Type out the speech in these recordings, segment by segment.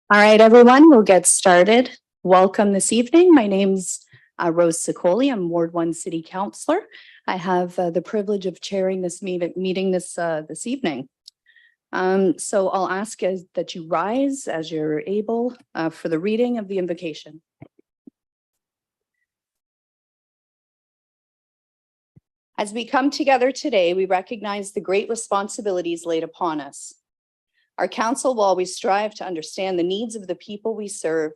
All right, everyone, we'll get started. Welcome this evening. My name's Rose Sicoli. I'm Ward 1 City Councillor. I have the privilege of chairing this meeting this evening. So I'll ask that you rise as you're able for the reading of the invocation. As we come together today, we recognize the great responsibilities laid upon us. Our council will always strive to understand the needs of the people we serve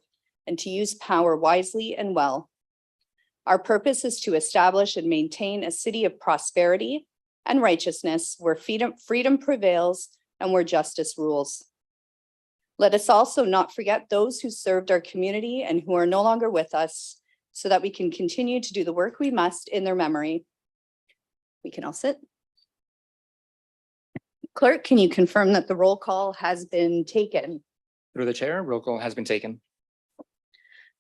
and to use power wisely and well. Our purpose is to establish and maintain a city of prosperity and righteousness where freedom prevails and where justice rules. Let us also not forget those who served our community and who are no longer with us, so that we can continue to do the work we must in their memory. We can all sit. Clerk, can you confirm that the roll call has been taken? Through the chair, roll call has been taken.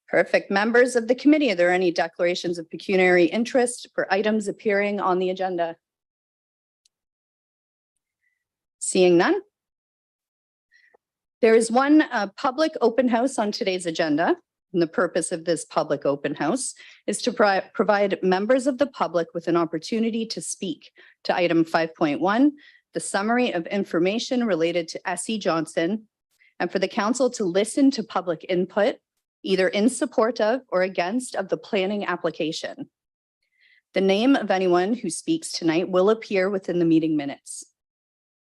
Perfect. Members of the committee, are there any declarations of pecuniary interest for items appearing on the agenda? Seeing none. There is one public open house on today's agenda. And the purpose of this public open house is to provide members of the public with an opportunity to speak to item 5.1, the summary of information related to S.E. Johnson, and for the council to listen to public input, either in support of or against of the planning application. The name of anyone who speaks tonight will appear within the meeting minutes.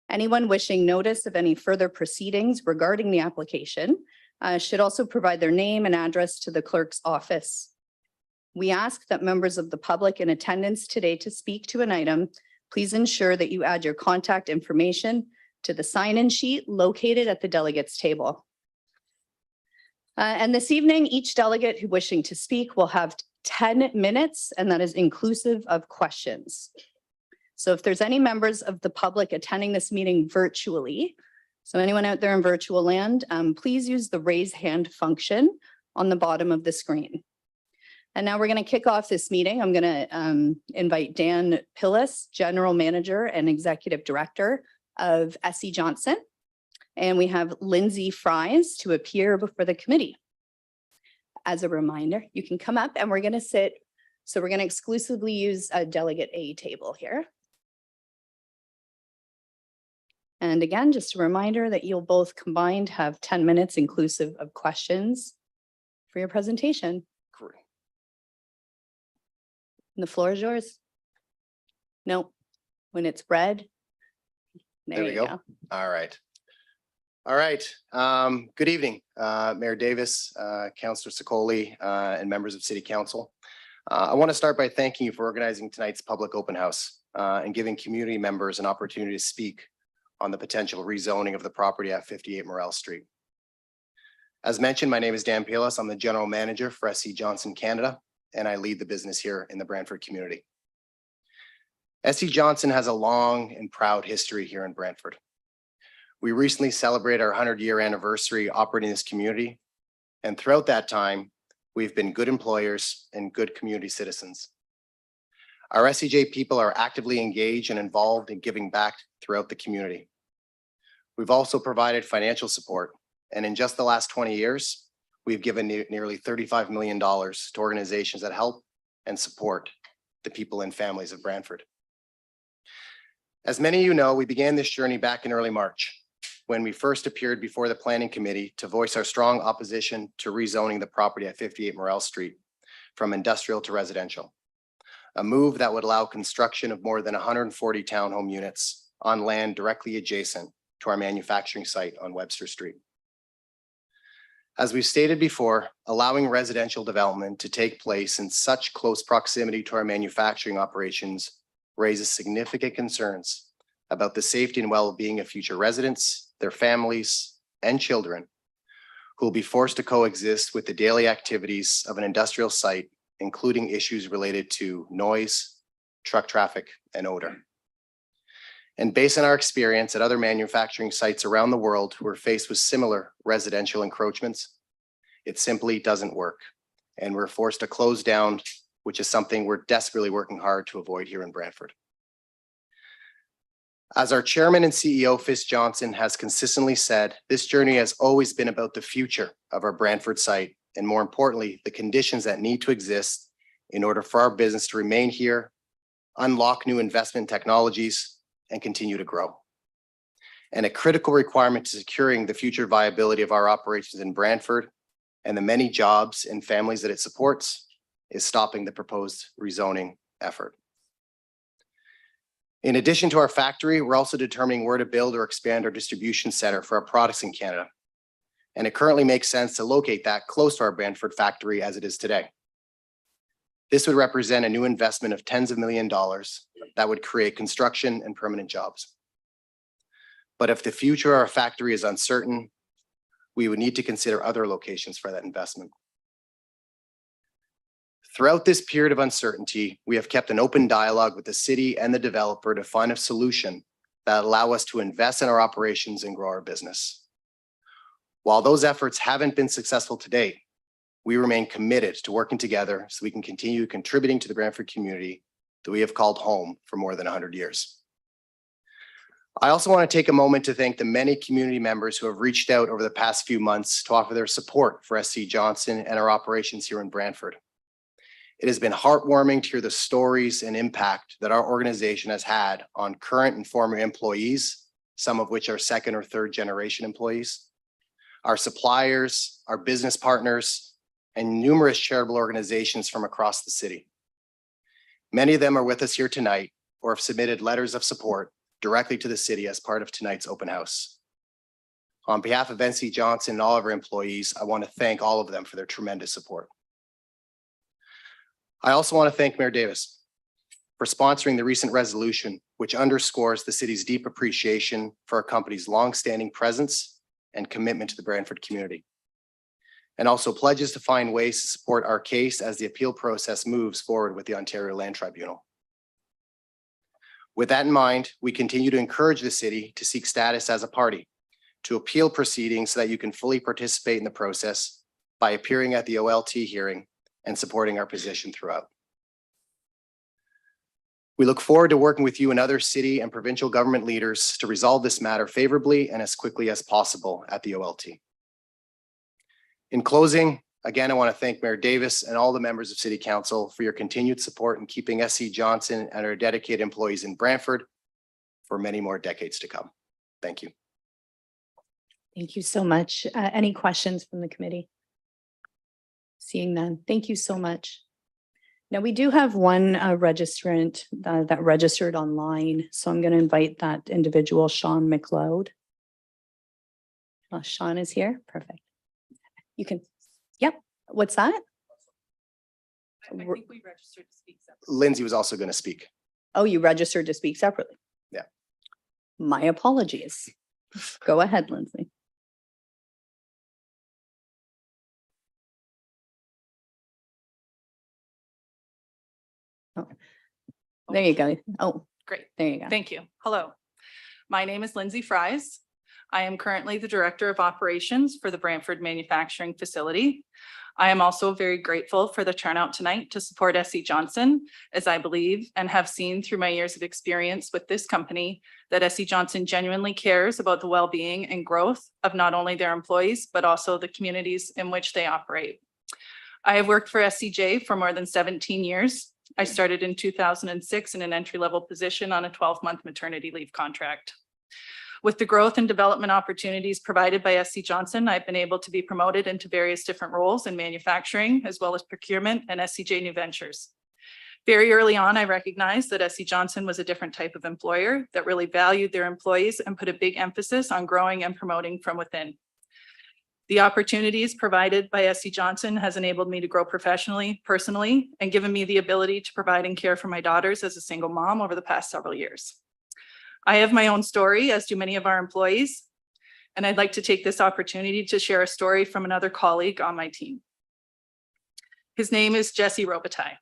Anyone wishing notice of any further proceedings regarding the application should also provide their name and address to the clerk's office. We ask that members of the public in attendance today to speak to an item, please ensure that you add your contact information to the sign-in sheet located at the delegates table. And this evening, each delegate who wishing to speak will have 10 minutes, and that is inclusive of questions. So if there's any members of the public attending this meeting virtually, so anyone out there in virtual land, please use the raise hand function on the bottom of the screen. And now we're going to kick off this meeting. I'm going to invite Dan Pillis, General Manager and Executive Director of S.E. Johnson. And we have Lindsay Fries to appear before the committee. As a reminder, you can come up and we're going to sit. So we're going to exclusively use a Delegate A table here. And again, just a reminder that you'll both combined have 10 minutes inclusive of questions for your presentation. Great. And the floor is yours. No, when it's red. There we go. All right. All right. Good evening, Mayor Davis, Councillor Sicoli, and members of City Council. I want to start by thanking you for organizing tonight's public open house and giving community members an opportunity to speak on the potential rezoning of the property at 58 Morel Street. As mentioned, my name is Dan Pillis. I'm the General Manager for S.E. Johnson Canada, and I lead the business here in the Brantford community. S.E. Johnson has a long and proud history here in Brantford. We recently celebrated our 100-year anniversary operating this community, and throughout that time, we've been good employers and good community citizens. Our SEJ people are actively engaged and involved in giving back throughout the community. We've also provided financial support, and in just the last 20 years, we've given nearly $35 million to organizations that help and support the people and families of Brantford. As many of you know, we began this journey back in early March, when we first appeared before the Planning Committee to voice our strong opposition to rezoning the property at 58 Morel Street from industrial to residential, a move that would allow construction of more than 140 townhome units on land directly adjacent to our manufacturing site on Webster Street. As we've stated before, allowing residential development to take place in such close proximity to our manufacturing operations raises significant concerns about the safety and well-being of future residents, their families, and children who will be forced to coexist with the daily activities of an industrial site, including issues related to noise, truck traffic, and odor. And based on our experience at other manufacturing sites around the world who are faced with similar residential encroachments, it simply doesn't work. And we're forced to close down, which is something we're desperately working hard to avoid here in Brantford. As our chairman and CEO, Fitz Johnson, has consistently said, this journey has always been about the future of our Brantford site, and more importantly, the conditions that need to exist in order for our business to remain here, unlock new investment technologies, and continue to grow. And a critical requirement to securing the future viability of our operations in Brantford and the many jobs and families that it supports is stopping the proposed rezoning effort. In addition to our factory, we're also determining where to build or expand our distribution center for our products in Canada. And it currently makes sense to locate that close to our Brantford factory as it is today. This would represent a new investment of tens of millions of dollars that would create construction and permanent jobs. But if the future of our factory is uncertain, we would need to consider other locations for that investment. Throughout this period of uncertainty, we have kept an open dialogue with the city and the developer to find a solution that allow us to invest in our operations and grow our business. While those efforts haven't been successful to date, we remain committed to working together so we can continue contributing to the Brantford community that we have called home for more than 100 years. I also want to take a moment to thank the many community members who have reached out over the past few months to offer their support for SC Johnson and our operations here in Brantford. It has been heartwarming to hear the stories and impact that our organization has had on current and former employees, some of which are second or third generation employees, our suppliers, our business partners, and numerous charitable organizations from across the city. Many of them are with us here tonight or have submitted letters of support directly to the city as part of tonight's open house. On behalf of NC Johnson and all of our employees, I want to thank all of them for their tremendous support. I also want to thank Mayor Davis for sponsoring the recent resolution, which underscores the city's deep appreciation for our company's longstanding presence and commitment to the Brantford community, and also pledges to find ways to support our case as the appeal process moves forward with the Ontario Land Tribunal. With that in mind, we continue to encourage the city to seek status as a party to appeal proceedings so that you can fully participate in the process by appearing at the OLT hearing and supporting our position throughout. We look forward to working with you and other city and provincial government leaders to resolve this matter favorably and as quickly as possible at the OLT. In closing, again, I want to thank Mayor Davis and all the members of City Council for your continued support in keeping SC Johnson and our dedicated employees in Brantford for many more decades to come. Thank you. Thank you so much. Any questions from the committee? Seeing none. Thank you so much. Now, we do have one registrant that registered online, so I'm going to invite that individual, Sean McLeod. Sean is here. Perfect. You can, yep. What's that? I think we registered to speak separately. Lindsay was also going to speak. Oh, you registered to speak separately? Yeah. My apologies. Go ahead, Lindsay. Oh, there you go. Oh, Great. there you go. Thank you. Hello. My name is Lindsay Fries. I am currently the Director of Operations for the Brantford Manufacturing Facility. I am also very grateful for the turnout tonight to support SC Johnson, as I believe and have seen through my years of experience with this company that SC Johnson genuinely cares about the well-being and growth of not only their employees, but also the communities in which they operate. I have worked for SCJ for more than 17 years. I started in 2006 in an entry-level position on a 12-month maternity leave contract. With the growth and development opportunities provided by SC Johnson, I've been able to be promoted into various different roles in manufacturing, as well as procurement and SCJ New Ventures. Very early on, I recognized that SC Johnson was a different type of employer that really valued their employees and put a big emphasis on growing and promoting from within. The opportunities provided by SC Johnson has enabled me to grow professionally, personally, and given me the ability to provide and care for my daughters as a single mom over the past several years. I have my own story, as do many of our employees, and I'd like to take this opportunity to share a story from another colleague on my team. His name is Jesse Robitaille,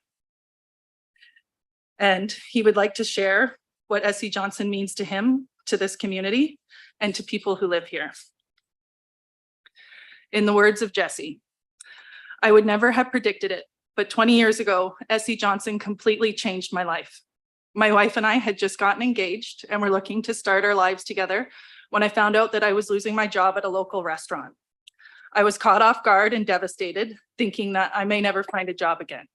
and he would like to share what SC Johnson means to him, to this community, and to people who live here. In the words of Jesse, I would never have predicted it, but 20 years ago, SC Johnson completely changed my life. My wife and I had just gotten engaged and were looking to start our lives together when I found out that I was losing my job at a local restaurant. I was caught off guard and devastated, thinking that I may never find a job again.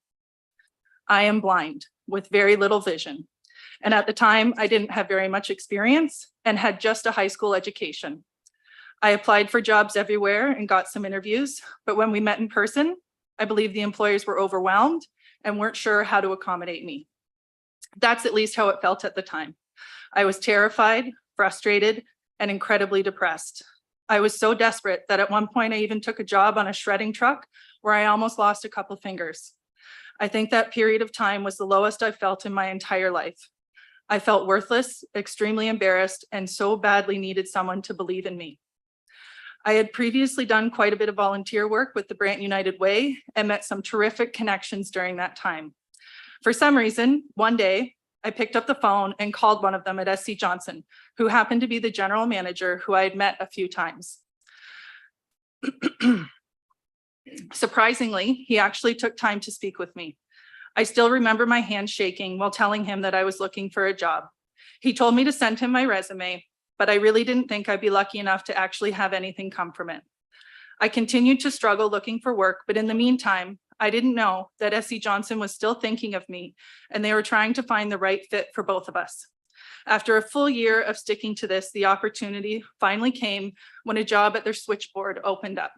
I am blind with very little vision. And at the time, I didn't have very much experience and had just a high school education. I applied for jobs everywhere and got some interviews, but when we met in person, I believe the employers were overwhelmed and weren't sure how to accommodate me. That's at least how it felt at the time. I was terrified, frustrated, and incredibly depressed. I was so desperate that at one point I even took a job on a shredding truck where I almost lost a couple fingers. I think that period of time was the lowest I've felt in my entire life. I felt worthless, extremely embarrassed, and so badly needed someone to believe in me. I had previously done quite a bit of volunteer work with the Brant United Way and met some terrific connections during that time. For some reason, one day, I picked up the phone and called one of them at SC Johnson, who happened to be the general manager who I had met a few times. Surprisingly, he actually took time to speak with me. I still remember my hand shaking while telling him that I was looking for a job. He told me to send him my resume, but I really didn't think I'd be lucky enough to actually have anything come from it. I continued to struggle looking for work, but in the meantime, I didn't know that SC Johnson was still thinking of me and they were trying to find the right fit for both of us. After a full year of sticking to this, the opportunity finally came when a job at their switchboard opened up.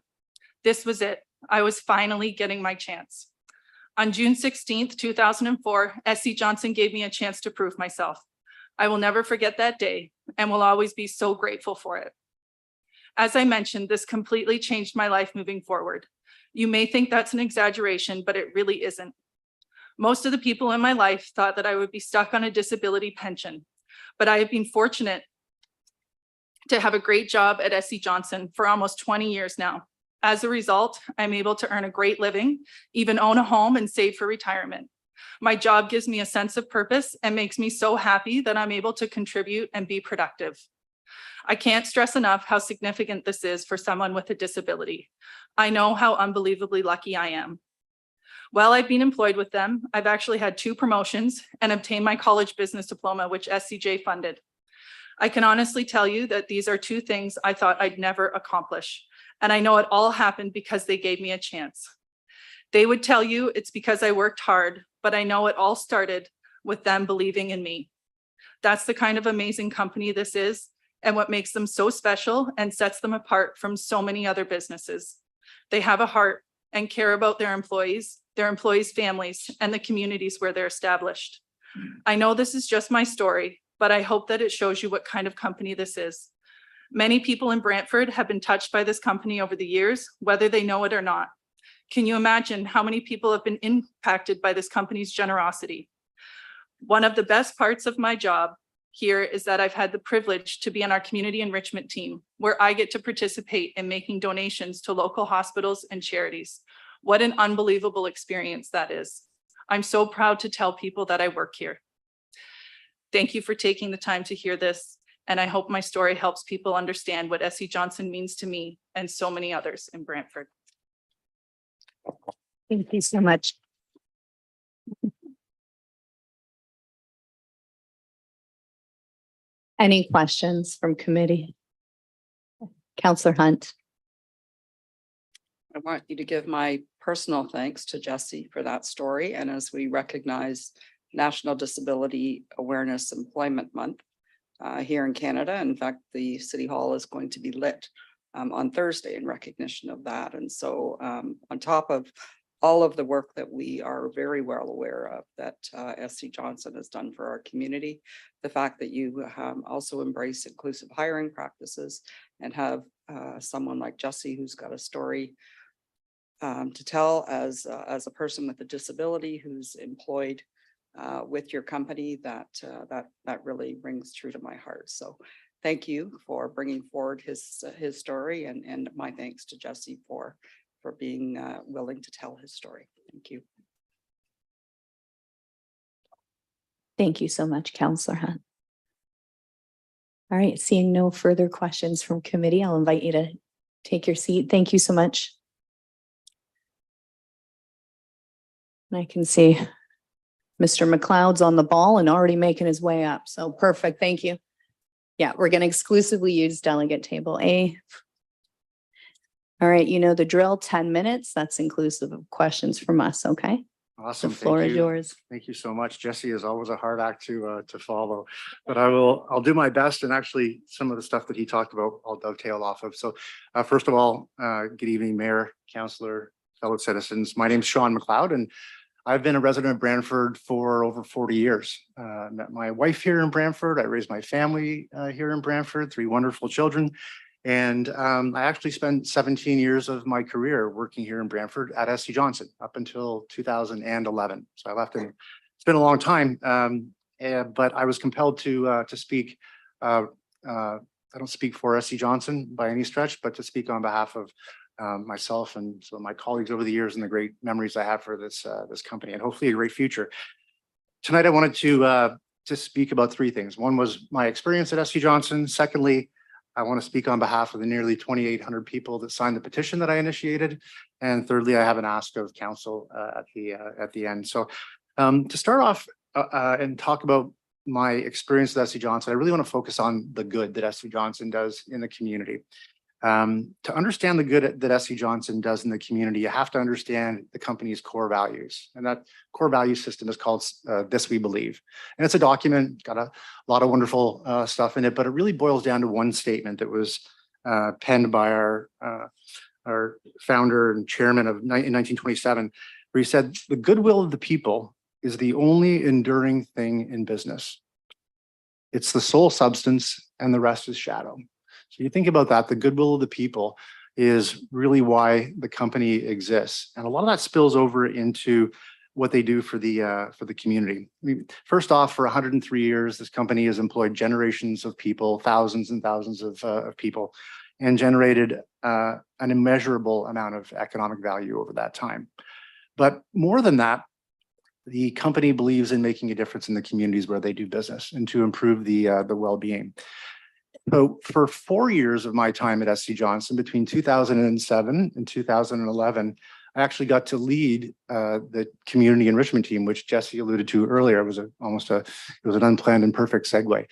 This was it. I was finally getting my chance. On June 16th, 2004, SC Johnson gave me a chance to prove myself. I will never forget that day and will always be so grateful for it. As I mentioned, this completely changed my life moving forward. You may think that's an exaggeration, but it really isn't. Most of the people in my life thought that I would be stuck on a disability pension, but I have been fortunate to have a great job at SC Johnson for almost 20 years now. As a result, I'm able to earn a great living, even own a home and save for retirement. My job gives me a sense of purpose and makes me so happy that I'm able to contribute and be productive. I can't stress enough how significant this is for someone with a disability. I know how unbelievably lucky I am. While I've been employed with them, I've actually had 2 promotions and obtained my college business diploma, which SCJ funded. I can honestly tell you that these are 2 things I thought I'd never accomplish. And I know it all happened because they gave me a chance. They would tell you it's because I worked hard, but I know it all started with them believing in me. That's the kind of amazing company this is, and what makes them so special and sets them apart from so many other businesses. They have a heart and care about their employees' families, and the communities where they're established. I know this is just my story, but I hope that it shows you what kind of company this is. Many people in Brantford have been touched by this company over the years, whether they know it or not. Can you imagine how many people have been impacted by this company's generosity? One of the best parts of my job here is that I've had the privilege to be on our community enrichment team, where I get to participate in making donations to local hospitals and charities. What an unbelievable experience that is. I'm so proud to tell people that I work here. Thank you for taking the time to hear this, and I hope my story helps people understand what SC Johnson means to me and so many others in Brantford. Thank you so much. Any questions from committee? Councillor Hunt. I want you to give my personal thanks to Jesse for that story. And as we recognize National Disability Awareness Employment Month here in Canada, in fact, the City Hall is going to be lit on Thursday in recognition of that. And so on top of all of the work that we are very well aware of that SC Johnson has done for our community, the fact that you also embrace inclusive hiring practices and have someone like Jesse who's got a story to tell as a person with a disability who's employed with your company, that really rings true to my heart. So thank you for bringing forward his story, and my thanks to Jesse for being willing to tell his story. Thank you. Thank you so much, Councillor Hunt. All right, seeing no further questions from committee, I'll invite you to take your seat. Thank you so much. And I can see Mr. McLeod's on the ball and already making his way up. So perfect. Thank you. Yeah, we're going to exclusively use delegate table A. All right, you know the drill, 10 minutes. That's inclusive of questions from us, okay? The Awesome. floor Thank is you. yours. Thank you so much. Jesse is always a hard act to follow, but I'll do my best. And actually some of the stuff that he talked about, I'll dovetail off of. So first of all, good evening, Mayor, Councillor, fellow citizens. My name is Sean McLeod and I've been a resident of Brantford for over 40 years. Met my wife here in Brantford. I raised my family here in Brantford, 3 wonderful children. And I actually spent 17 years of my career working here in Brantford at SC Johnson up until 2011. So I left in, it's been a long time, but I was compelled to speak. I don't speak for SC Johnson by any stretch, but to speak on behalf of myself and some of my colleagues over the years and the great memories I have for this company and hopefully a great future. Tonight, I wanted to speak about 3 things. One was my experience at SC Johnson. Secondly, I want to speak on behalf of the nearly 2,800 people that signed the petition that I initiated. And thirdly, I have an ask of council at the end. So to start off and talk about my experience with SC Johnson, I really want to focus on the good that SC Johnson does in the community. To understand the good that SC Johnson does in the community, you have to understand the company's core values. And that core value system is called This We Believe. And it's a document, got a lot of wonderful stuff in it, but it really boils down to one statement that was penned by our founder and chairman in 1927, where he said, "The goodwill of the people is the only enduring thing in business. It's the sole substance and the rest is shadow." So you think about that, the goodwill of the people is really why the company exists. And a lot of that spills over into what they do for the community. I mean, first off, for 103 years, this company has employed generations of people, thousands and thousands of people, and generated an immeasurable amount of economic value over that time. But more than that, the company believes in making a difference in the communities where they do business and to improve the well-being. So for 4 years of my time at SC Johnson, between 2007 and 2011, I actually got to lead the community enrichment team, which Jesse alluded to earlier. It was it was an unplanned and perfect segue.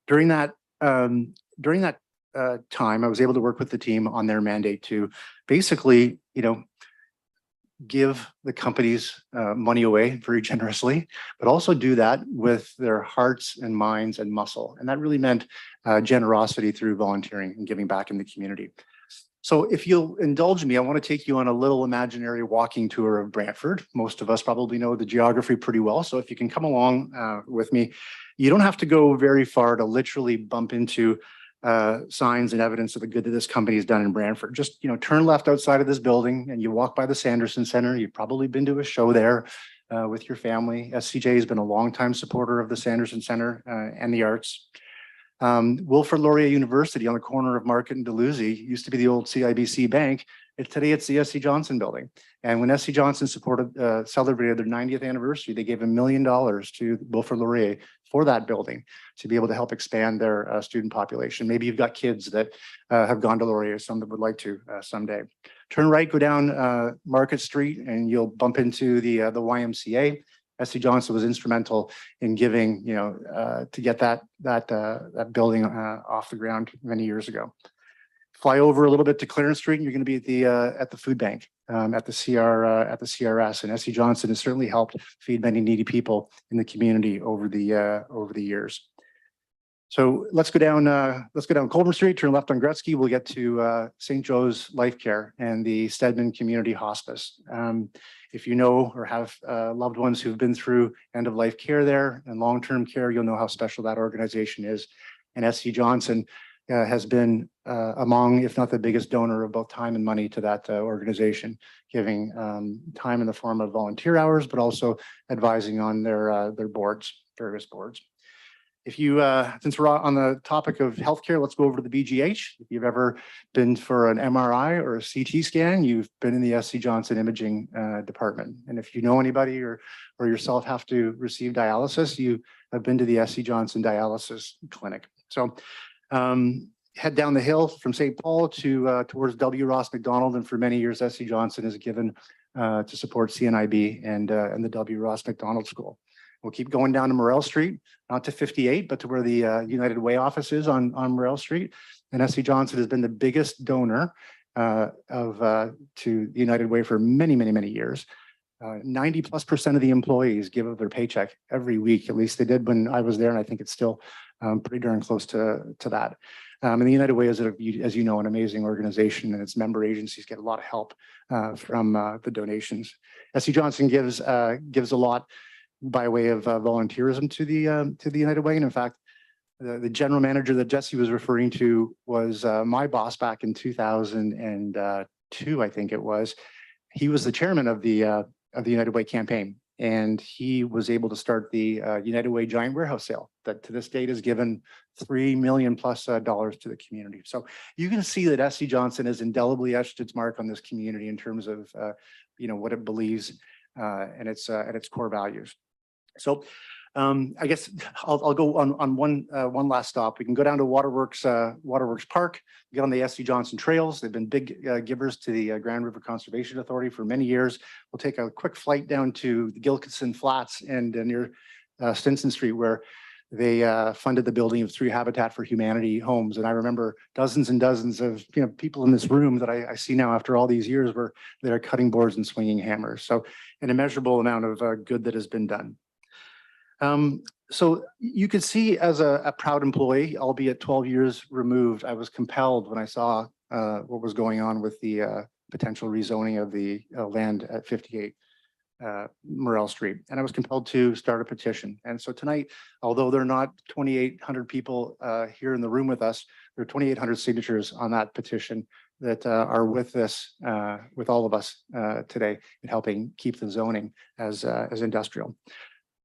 During that time, I was able to work with the team on their mandate to basically, give the company's money away very generously, but also do that with their hearts and minds and muscle. And that really meant generosity through volunteering and giving back in the community. So if you'll indulge me, I want to take you on a little imaginary walking tour of Brantford. Most of us probably know the geography pretty well. So if you can come along with me, you don't have to go very far to literally bump into signs and evidence of the good that this company has done in Brantford. Just, turn left outside of this building and you walk by the Sanderson Center. You've probably been to a show there with your family. SCJ has been a longtime supporter of the Sanderson Center and the arts. Wilfrid Laurier University on the corner of Market and Dalhousie used to be the old CIBC Bank. Today it's the SC Johnson building. And when SC Johnson celebrated their 90th anniversary, they gave $1 million to Wilfrid Laurier for that building to be able to help expand their student population. Maybe you've got kids that have gone to Laurier, some that would like to someday. Turn right, go down Market Street, and you'll bump into the YMCA. SC Johnson was instrumental in giving, to get that building off the ground many years ago. Fly over a little bit to Clarence Street, and you're going to be at the food bank at the CRS. And SC Johnson has certainly helped feed many needy people in the community over the years. So let's go down Colburn Street, turn left on Gretzky. We'll get to St. Joe's Life Care and the Stedman Community Hospice. If you know or have loved ones who've been through end of life care there and long-term care, you'll know how special that organization is. And SC Johnson has been among, if not the biggest donor of both time and money to that organization, giving time in the form of volunteer hours, but also advising on their boards, various boards. If you, since we're on the topic of healthcare, let's go over to the BGH. If you've ever been for an MRI or a CT scan, you've been in the SC Johnson imaging department. And if you know anybody or yourself have to receive dialysis, you have been to the SC Johnson dialysis clinic. So head down the hill from St. Paul to towards W. Ross McDonald, and for many years, SC Johnson has given to support CNIB and the W. Ross McDonald School. We'll keep going down to Morel Street, not to 58, but to where the United Way office is on Morel Street. And SC Johnson has been the biggest donor to the United Way for many, many, many years. 90+% of the employees give of their paycheck every week. At least they did when I was there, and I think it's still pretty darn close to that. And the United Way is, as you know, an amazing organization, and its member agencies get a lot of help from the donations. SC Johnson gives a lot by way of volunteerism to the United Way. And in fact, the general manager that Jesse was referring to was my boss back in 2002, I think it was. He was the chairman of the United Way campaign, and he was able to start the United Way giant warehouse sale that to this date has given $3 million+ to the community. So you can see that SC Johnson has indelibly etched its mark on this community in terms of what it believes and its core values. So I guess I'll go on one last stop. We can go down to Waterworks Park, get on the SC Johnson trails. They've been big givers to the Grand River Conservation Authority for many years. We'll take a quick flight down to the Gilkison Flats and near Stinson Street, where they funded the building of 3 Habitat for Humanity homes. And I remember dozens and dozens of people in this room that I see now after all these years where they're cutting boards and swinging hammers. So an immeasurable amount of good that has been done. So you could see, as a proud employee, albeit 12 years removed, I was compelled when I saw what was going on with the potential rezoning of the land at 58 Morel Street. And I was compelled to start a petition. And so tonight, although there are not 2,800 people here in the room with us, there are 2,800 signatures on that petition that are with all of us today in helping keep the zoning as industrial.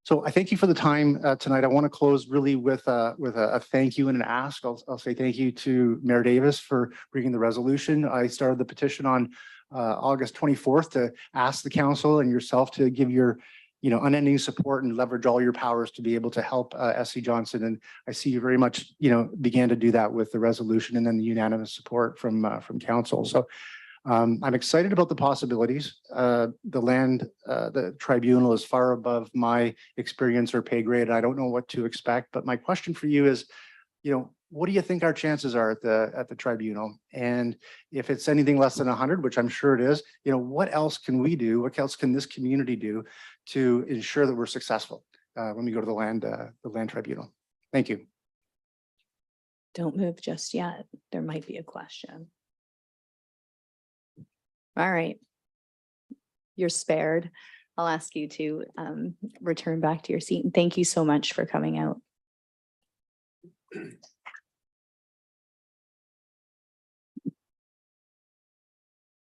So I thank you for the time tonight. I want to close really with a thank you and an ask. I'll say thank you to Mayor Davis for bringing the resolution. I started the petition on August 24th to ask the council and yourself to give your unending support and leverage all your powers to be able to help SC Johnson. And I see you very much began to do that with the resolution and then the unanimous support from council. So I'm excited about the possibilities. The tribunal is far above my experience or pay grade. I don't know what to expect, but my question for you is, what do you think our chances are at the tribunal? And if it's anything less than 100, which I'm sure it is, what else can we do? What else can this community do to ensure that we're successful when we go to the land tribunal? Thank you. Don't move just yet. There might be a question. All right. You're spared. I'll ask you to return back to your seat. And thank you so much for coming out.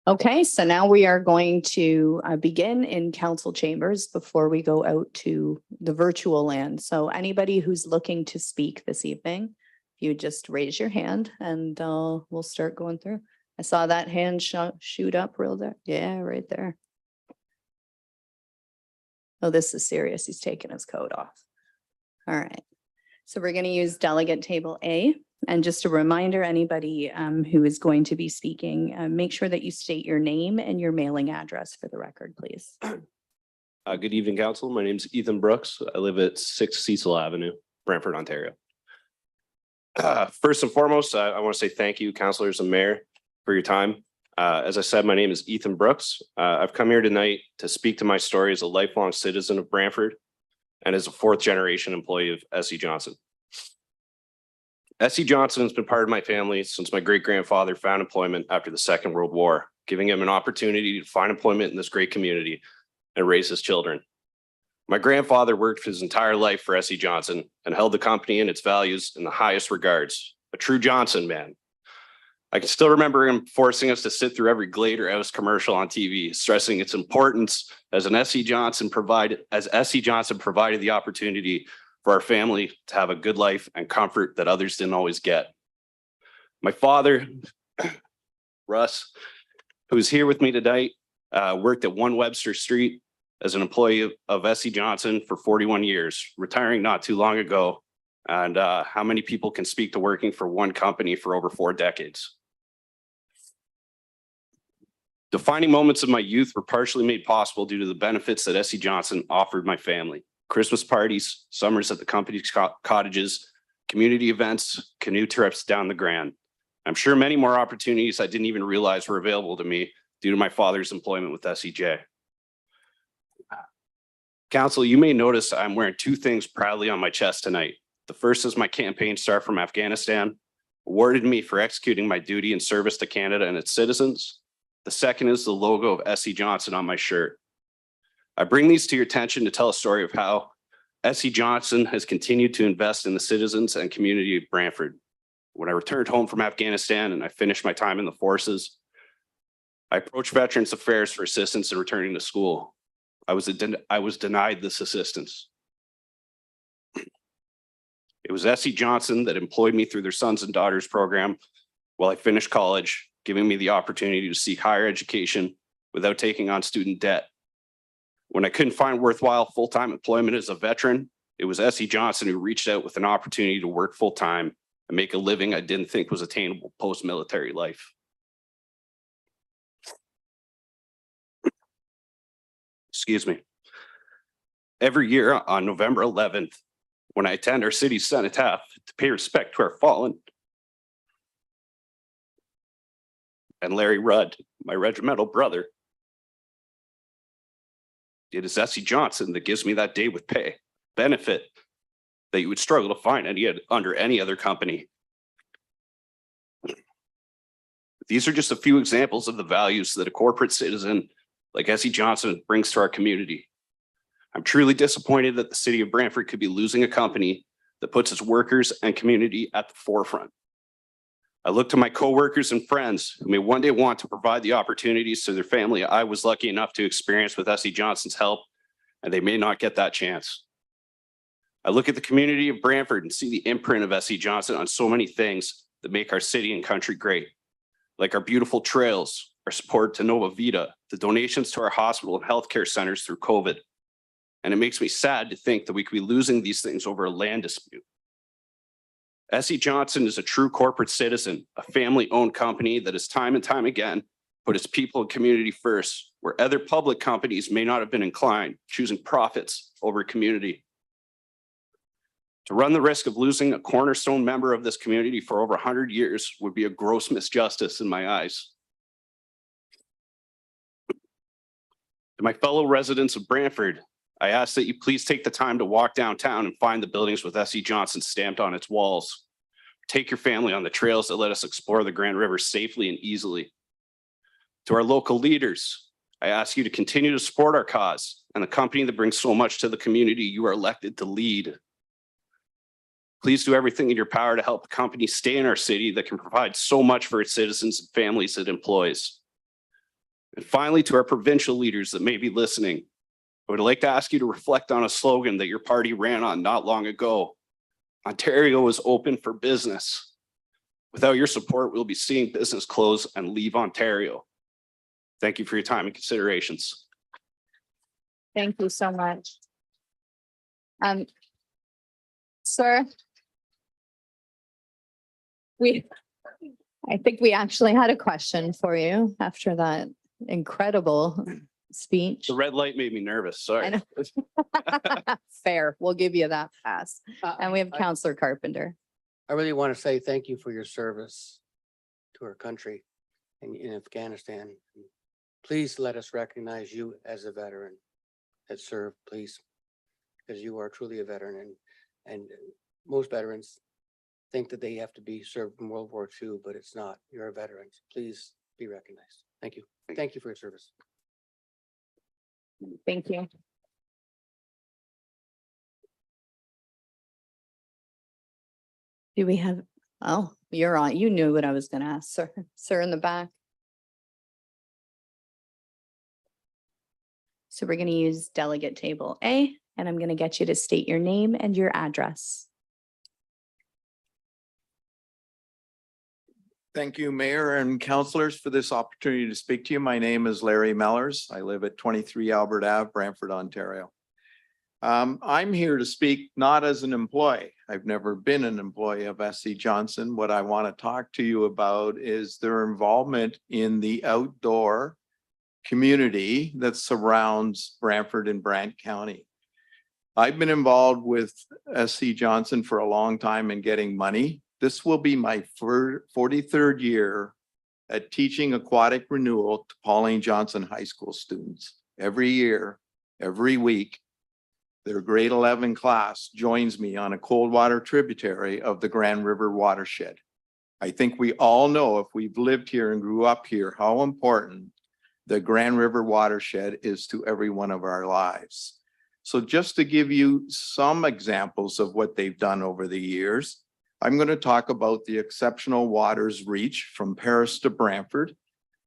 Okay, so now we are going to begin in council chambers before we go out to the virtual land. So anybody who's looking to speak this evening, you just raise your hand and we'll start going through. I saw that hand shoot up real there. Yeah, right there. Oh, this is serious. He's taking his coat off. All right. So we're going to use delegate table A. And just a reminder, anybody who is going to be speaking, make sure that you state your name and your mailing address for the record, please. Good evening, council. My name is Ethan Brooks. I live at 6 Cecil Avenue, Brantford, Ontario. First and foremost, I want to say thank you, councilors and mayor, for your time. As I said, my name is Ethan Brooks. I've come here tonight to speak to my story as a lifelong citizen of Brantford and as a 4th-generation employee of SC Johnson. SC Johnson has been part of my family since my great-grandfather found employment after the Second World War, giving him an opportunity to find employment in this great community and raise his children. My grandfather worked his entire life for SC Johnson and held the company and its values in the highest regards. A true Johnson man. I can still remember him forcing us to sit through every Glade or House commercial on TV, stressing its importance as SC Johnson provided the opportunity for our family to have a good life and comfort that others didn't always get. My father, Russ, who's here with me tonight, worked at 1 Webster Street as an employee of SC Johnson for 41 years, retiring not too long ago. And how many people can speak to working for one company for over 4 decades? Defining moments of my youth were partially made possible due to the benefits that SC Johnson offered my family. Christmas parties, summers at the company's cottages, community events, canoe trips down the Grand. I'm sure many more opportunities I didn't even realize were available to me due to my father's employment with SEJ. Council, you may notice I'm wearing two things proudly on my chest tonight. The first is my campaign star from Afghanistan, awarded me for executing my duty in service to Canada and its citizens. The second is the logo of SE Johnson on my shirt. I bring these to your attention to tell a story of how SE Johnson has continued to invest in the citizens and community of Brantford. When I returned home from Afghanistan and I finished my time in the forces, I approached Veterans Affairs for assistance in returning to school. I was denied this assistance. It was SE Johnson that employed me through their Sons and Daughters program while I finished college, giving me the opportunity to seek higher education without taking on student debt. When I couldn't find worthwhile full-time employment as a veteran, it was SE Johnson who reached out with an opportunity to work full-time and make a living I didn't think was attainable post-military life. Excuse me. Every year on November 11th, when I attend our city's cenotaph to pay respect to our fallen, and Larry Rudd, my regimental brother, it is SE Johnson that gives me that day with pay, benefit that you would struggle to find under any other company. These are just a few examples of the values that a corporate citizen like SE Johnson brings to our community. I'm truly disappointed that the city of Brantford could be losing a company that puts its workers and community at the forefront. I look to my coworkers and friends who may one day want to provide the opportunities to their family I was lucky enough to experience with SE Johnson's help, and they may not get that chance. I look at the community of Brantford and see the imprint of SE Johnson on so many things that make our city and country great, like our beautiful trails, our support to Nova Vita, the donations to our hospital and healthcare centers through COVID. And it makes me sad to think that we could be losing these things over a land dispute. SE Johnson is a true corporate citizen, a family-owned company that has time and time again put its people and community first, where other public companies may not have been inclined, choosing profits over community. To run the risk of losing a cornerstone member of this community for over 100 years would be a gross misjustice in my eyes. To my fellow residents of Brantford, I ask that you please take the time to walk downtown and find the buildings with SE Johnson stamped on its walls. Take your family on the trails that let us explore the Grand River safely and easily. To our local leaders, I ask you to continue to support our cause and the company that brings so much to the community you are elected to lead. Please do everything in your power to help the company stay in our city that can provide so much for its citizens and families it employs. And finally, to our provincial leaders that may be listening, I would like to ask you to reflect on a slogan that your party ran on not long ago. Ontario is open for business. Without your support, we'll be seeing business close and leave Ontario. Thank you for your time and considerations. Thank you so much. Sir, I think we actually had a question for you after that incredible speech. The red light made me nervous, I sorry. know. Fair, we'll give you that pass. And we have Councillor Carpenter. I really want to say thank you for your service to our country in Afghanistan. Please let us recognize you as a veteran that served, please, because you are truly a veteran. And most veterans think that they have to be served in World War II, but it's not. You're a veteran. Please be recognized. Thank you. Thank you for your service. Thank you. Do we have, oh, you're on, you knew what I was gonna ask, sir. Sir in the back. So we're gonna use delegate table A, and I'm gonna get you to state your name and your address. Thank you, Mayor and councillors, for this opportunity to speak to you. My name is Larry Mellors. I live at 23 Albert Ave, Brantford, Ontario. I'm here to speak not as an employee. I've never been an employee of SE Johnson. What I want to talk to you about is their involvement in the outdoor community that surrounds Brantford and Brant County. I've been involved with SC Johnson for a long time in getting money. This will be my 43rd year at teaching aquatic renewal to Pauline Johnson High School students. Every year, every week, their grade 11 class joins me on a cold water tributary of the Grand River watershed. I think we all know, if we've lived here and grew up here, how important the Grand River watershed is to every one of our lives. So just to give you some examples of what they've done over the years, I'm going to talk about the Exceptional Waters Reach from Paris to Brantford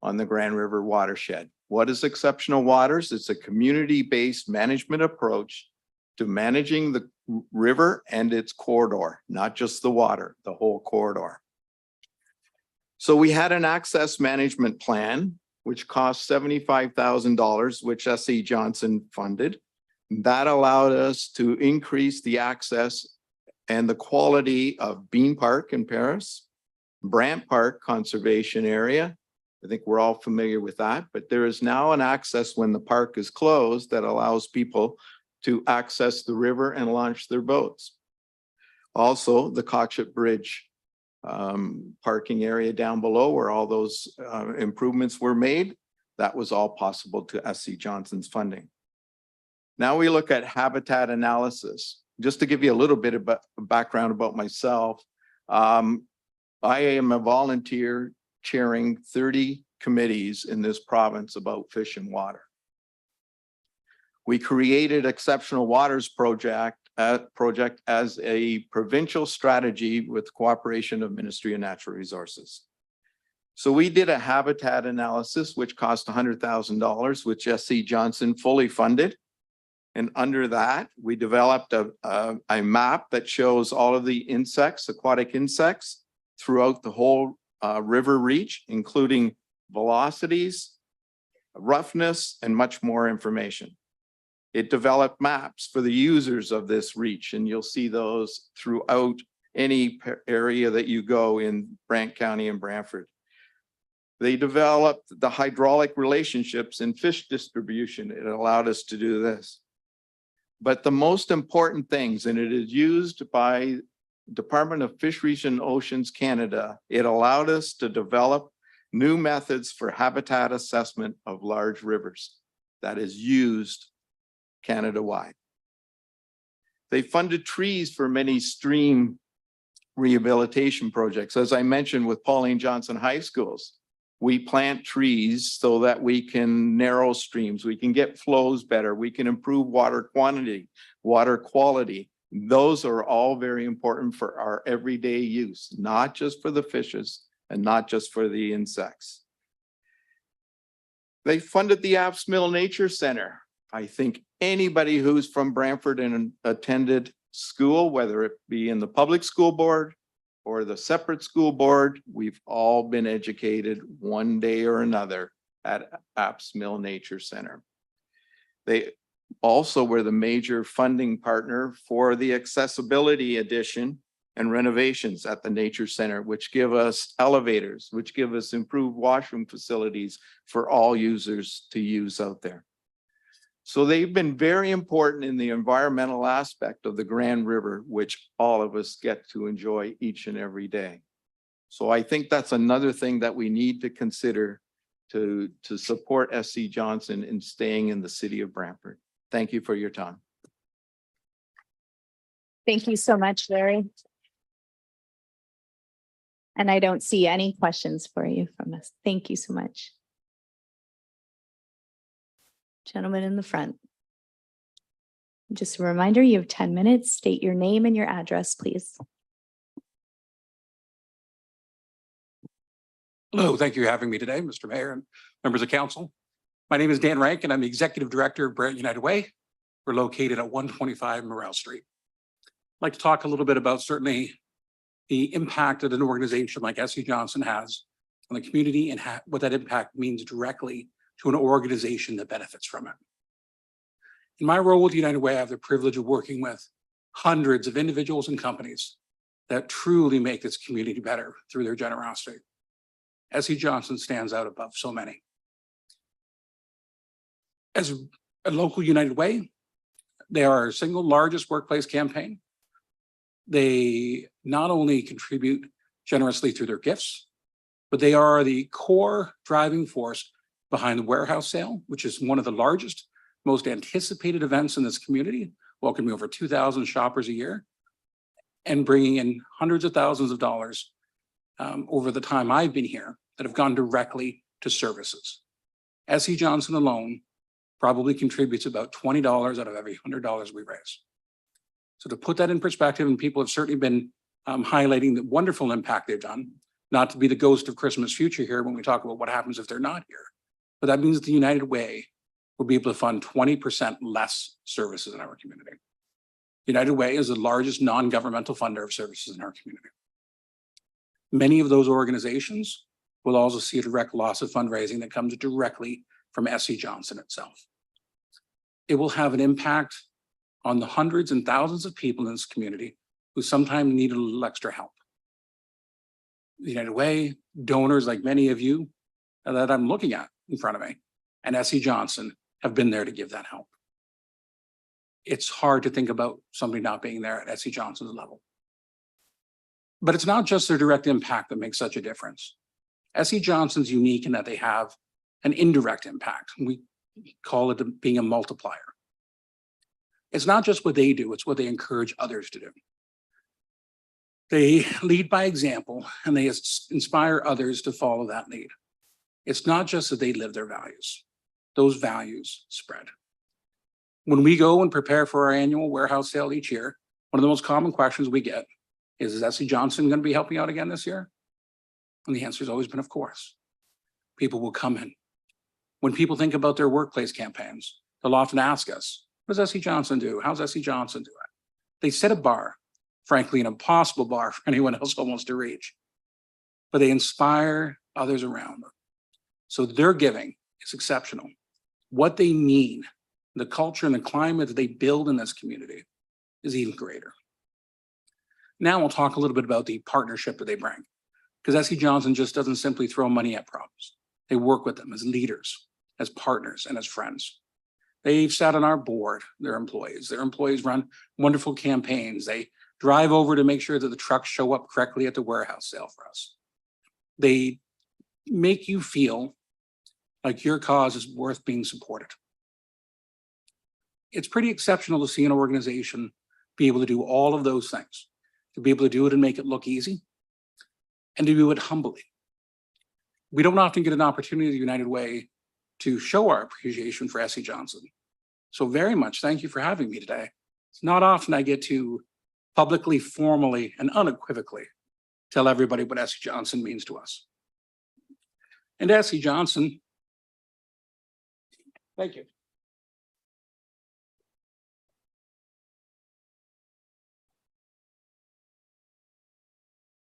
on the Grand River watershed. What is Exceptional Waters? It's a community-based management approach to managing the river and its corridor, not just the water, the whole corridor. So we had an access management plan, which cost $75,000, which SC Johnson funded. That allowed us to increase the access and the quality of Bean Park in Paris, Brant Park Conservation Area. I think we're all familiar with that, but there is now an access when the park is closed that allows people to access the river and launch their boats. Also, the Cockshut Bridge parking area down below where all those improvements were made, that was all possible to SC Johnson's funding. Now we look at habitat analysis. Just to give you a little bit of background about myself, I am a volunteer chairing 30 committees in this province about fish and water. We created Exceptional Waters Project as a provincial strategy with cooperation of Ministry of Natural Resources. So we did a habitat analysis, which cost $100,000, which SC Johnson fully funded. And under that, we developed a map that shows all of the insects, aquatic insects, throughout the whole river reach, including velocities, roughness, and much more information. It developed maps for the users of this reach, and you'll see those throughout any area that you go in Brant County and Brantford. They developed the hydraulic relationships in fish distribution. It allowed us to do this. But the most important things, and it is used by Department of Fisheries and Oceans Canada, it allowed us to develop new methods for habitat assessment of large rivers that is used Canada-wide. They funded trees for many stream rehabilitation projects. As I mentioned with Pauline Johnson High Schools, we plant trees so that we can narrow streams, we can get flows better, we can improve water quantity, water quality. Those are all very important for our everyday use, not just for the fishes and not just for the insects. They funded the Apps Mill Nature Center. I think anybody who's from Brantford and attended school, whether it be in the public school board or the separate school board, we've all been educated one day or another at Apps Mill Nature Center. They also were the major funding partner for the accessibility addition and renovations at the Nature Center, which give us elevators, which give us improved washroom facilities for all users to use out there. So they've been very important in the environmental aspect of the Grand River, which all of us get to enjoy each and every day. So I think that's another thing that we need to consider to support SC Johnson in staying in the city of Brantford. Thank you for your time. Thank you so much, Larry. And I don't see any questions for you from us. Thank you so much. Gentleman in the front. Just a reminder, you have 10 minutes. State your name and your address, please. Hello, thank you for having me today, Mr. Mayor and members of council. My name is Dan Rank and I'm the Executive Director of Brant United Way. We're located at 125 Morrell Street. I'd like to talk a little bit about certainly the impact that an organization like SC Johnson has on the community and what that impact means directly to an organization that benefits from it. In my role with United Way, I have the privilege of working with hundreds of individuals and companies that truly make this community better through their generosity. SC Johnson stands out above so many. As a local United Way, They are our single largest workplace campaign. They not only contribute generously through their gifts, but they are the core driving force behind the warehouse sale, which is one of the largest, most anticipated events in this community, welcoming over 2,000 shoppers a year and bringing in hundreds of thousands of dollars over the time I've been here that have gone directly to services. SE Johnson alone probably contributes about $20 out of every $100 we raise. So to put that in perspective, and people have certainly been highlighting the wonderful impact they've done, not to be the ghost of Christmas future here when we talk about what happens if they're not here. But that means that the United Way will be able to fund 20% less services in our community. United Way is the largest non-governmental funder of services in our community. Many of those organizations will also see a direct loss of fundraising that comes directly from SE Johnson itself. It will have an impact on the hundreds and thousands of people in this community who sometimes need a little extra help. The United Way, donors like many of you that I'm looking at in front of me, and SE Johnson have been there to give that help. It's hard to think about somebody not being there at SE Johnson's level. But it's not just their direct impact that makes such a difference. SE Johnson's unique in that they have an indirect impact. We call it being a multiplier. It's not just what they do, it's what they encourage others to do. They lead by example and they inspire others to follow that lead. It's not just that they live their values. Those values spread. When we go and prepare for our annual warehouse sale each year, one of the most common questions we get is SE Johnson going to be helping out again this year? And the answer has always been, of course. People will come in. When people think about their workplace campaigns, they'll often ask us, what does SE Johnson do? How's SE Johnson do it? They set a bar, frankly, an impossible bar for anyone else almost to reach, but they inspire others around them. So their giving is exceptional. What they mean, the culture and the climate that they build in this community is even greater. Now we'll talk a little bit about the partnership that they bring, because SE Johnson just doesn't simply throw money at problems. They work with them as leaders, as partners, and as friends. They've sat on our board, their employees. Their employees run wonderful campaigns. They drive over to make sure that the trucks show up correctly at the warehouse sale for us. They make you feel like your cause is worth being supported. It's pretty exceptional to see an organization be able to do all of those things, to be able to do it and make it look easy, and to do it humbly. We don't often get an opportunity at the United Way to show our appreciation for SE Johnson. So very much thank you for having me today. It's not often I get to publicly, formally, and unequivocally tell everybody what SE Johnson means to us. And SE Johnson, thank you.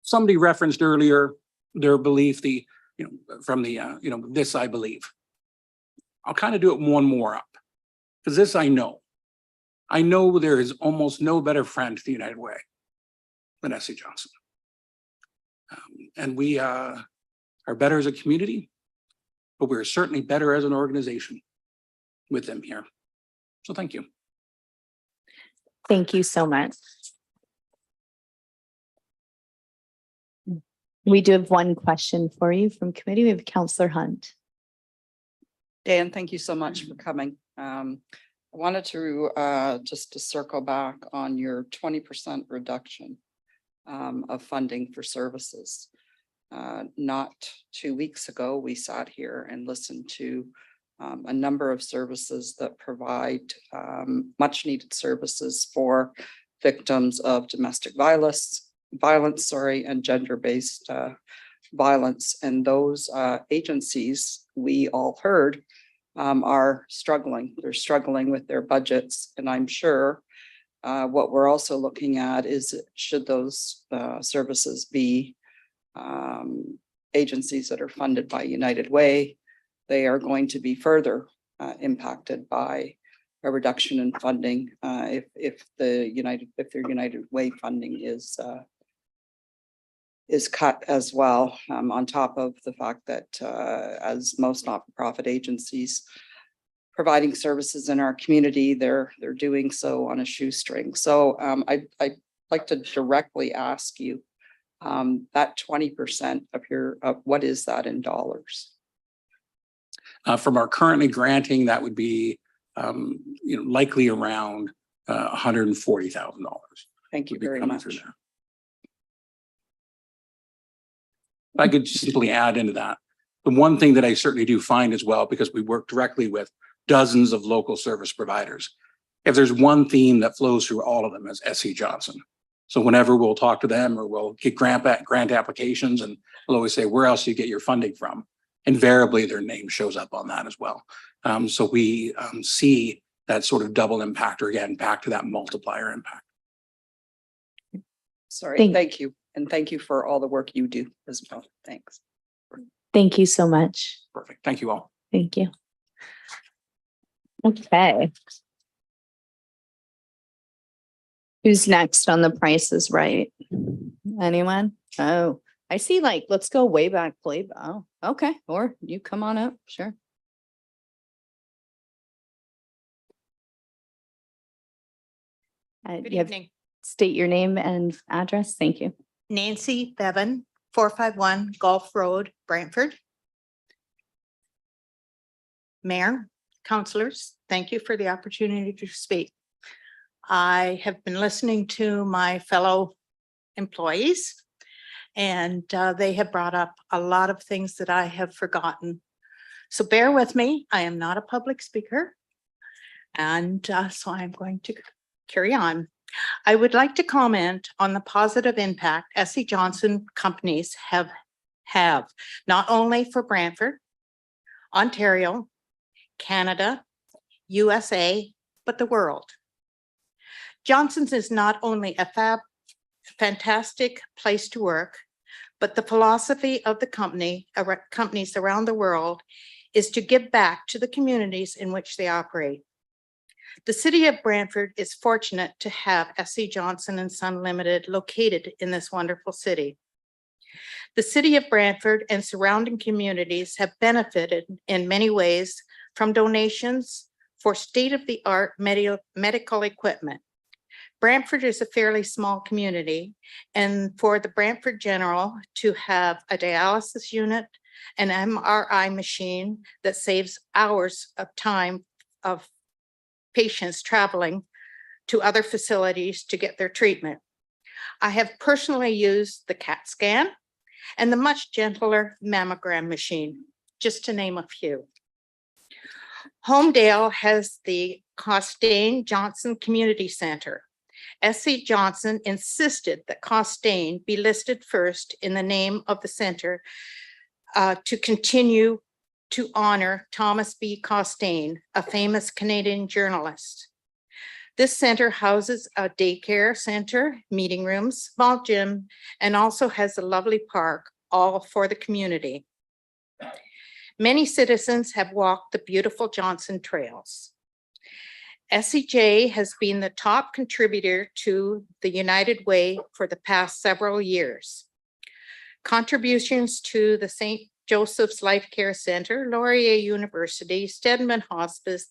Somebody referenced earlier their belief, this I believe. I'll kind of do it one more up, because this I know. I know there is almost no better friend to the United Way than SE Johnson. And we are better as a community, but we're certainly better as an organization with them here. So thank you. Thank you so much. We do have one question for you from committee. We have Councillor Hunt. Dan, thank you so much for coming. I wanted to just to circle back on your 20% reduction of funding for services. Not 2 weeks ago, we sat here and listened to a number of services that provide much needed services for victims of domestic violence, and gender-based violence. And those agencies, we all heard, are struggling. They're struggling with their budgets. And I'm sure what we're also looking at is, should those services be agencies that are funded by United Way, they are going to be further impacted by a reduction in funding if their United Way funding is cut as well, on top of the fact that as most not-for-profit agencies providing services in our community, they're doing so on a shoestring. So I'd like to directly ask you, that 20% of what is that in dollars? From our currently granting, that would be, likely around $140,000. Thank you would be very coming much. through there. If I could simply add into that, the one thing that I certainly do find as well, because we work directly with dozens of local service providers, if there's one theme that flows through all of them is SC Johnson. So whenever we'll talk to them or we'll get grant applications, and we'll always say, where else do you get your funding from? Invariably, their name shows up on that as well. So we see that sort of double impact, or again, back to that multiplier impact. Sorry, thank you. And thank you for all the work you do as well. Thanks. Thank you so much. Perfect. Thank you all. Thank you. Okay. Who's next on the Price is Right? Anyone? Oh, I see, like, let's go way back, play. Oh, okay. Or you come on up. Sure. Good You have- evening. State your name and address. Thank you. Nancy Bevan, 451 Gulf Road, Brantford. Mayor, councilors, thank you for the opportunity to speak. I have been listening to my fellow employees, and they have brought up a lot of things that I have forgotten. So bear with me. I am not a public speaker. And so I'm going to carry on. I would like to comment on the positive impact SC Johnson companies have not only for Brantford, Ontario, Canada, USA, but the world. Johnson's is not only a fantastic place to work, but the philosophy of the companies around the world is to give back to the communities in which they operate. The city of Brantford is fortunate to have SC Johnson and Son Limited located in this wonderful city. The city of Brantford and surrounding communities have benefited in many ways from donations for state-of-the-art medical equipment. Brantford is a fairly small community, and for the Brantford General to have a dialysis unit, an MRI machine that saves hours of time of patients traveling to other facilities to get their treatment. I have personally used the CAT scan and the much gentler mammogram machine, just to name a few. Homedale has the Costain Johnson Community Center. SC Johnson insisted that Costain be listed first in the name of the center to continue to honor Thomas B. Costain, a famous Canadian journalist. This center houses a daycare center, meeting rooms, small gym, and also has a lovely park, all for the community. Many citizens have walked the beautiful Johnson trails. SCJ has been the top contributor to the United Way for the past several years. Contributions to the St. Joseph's Life Care Center, Laurier University, Stedman Hospice,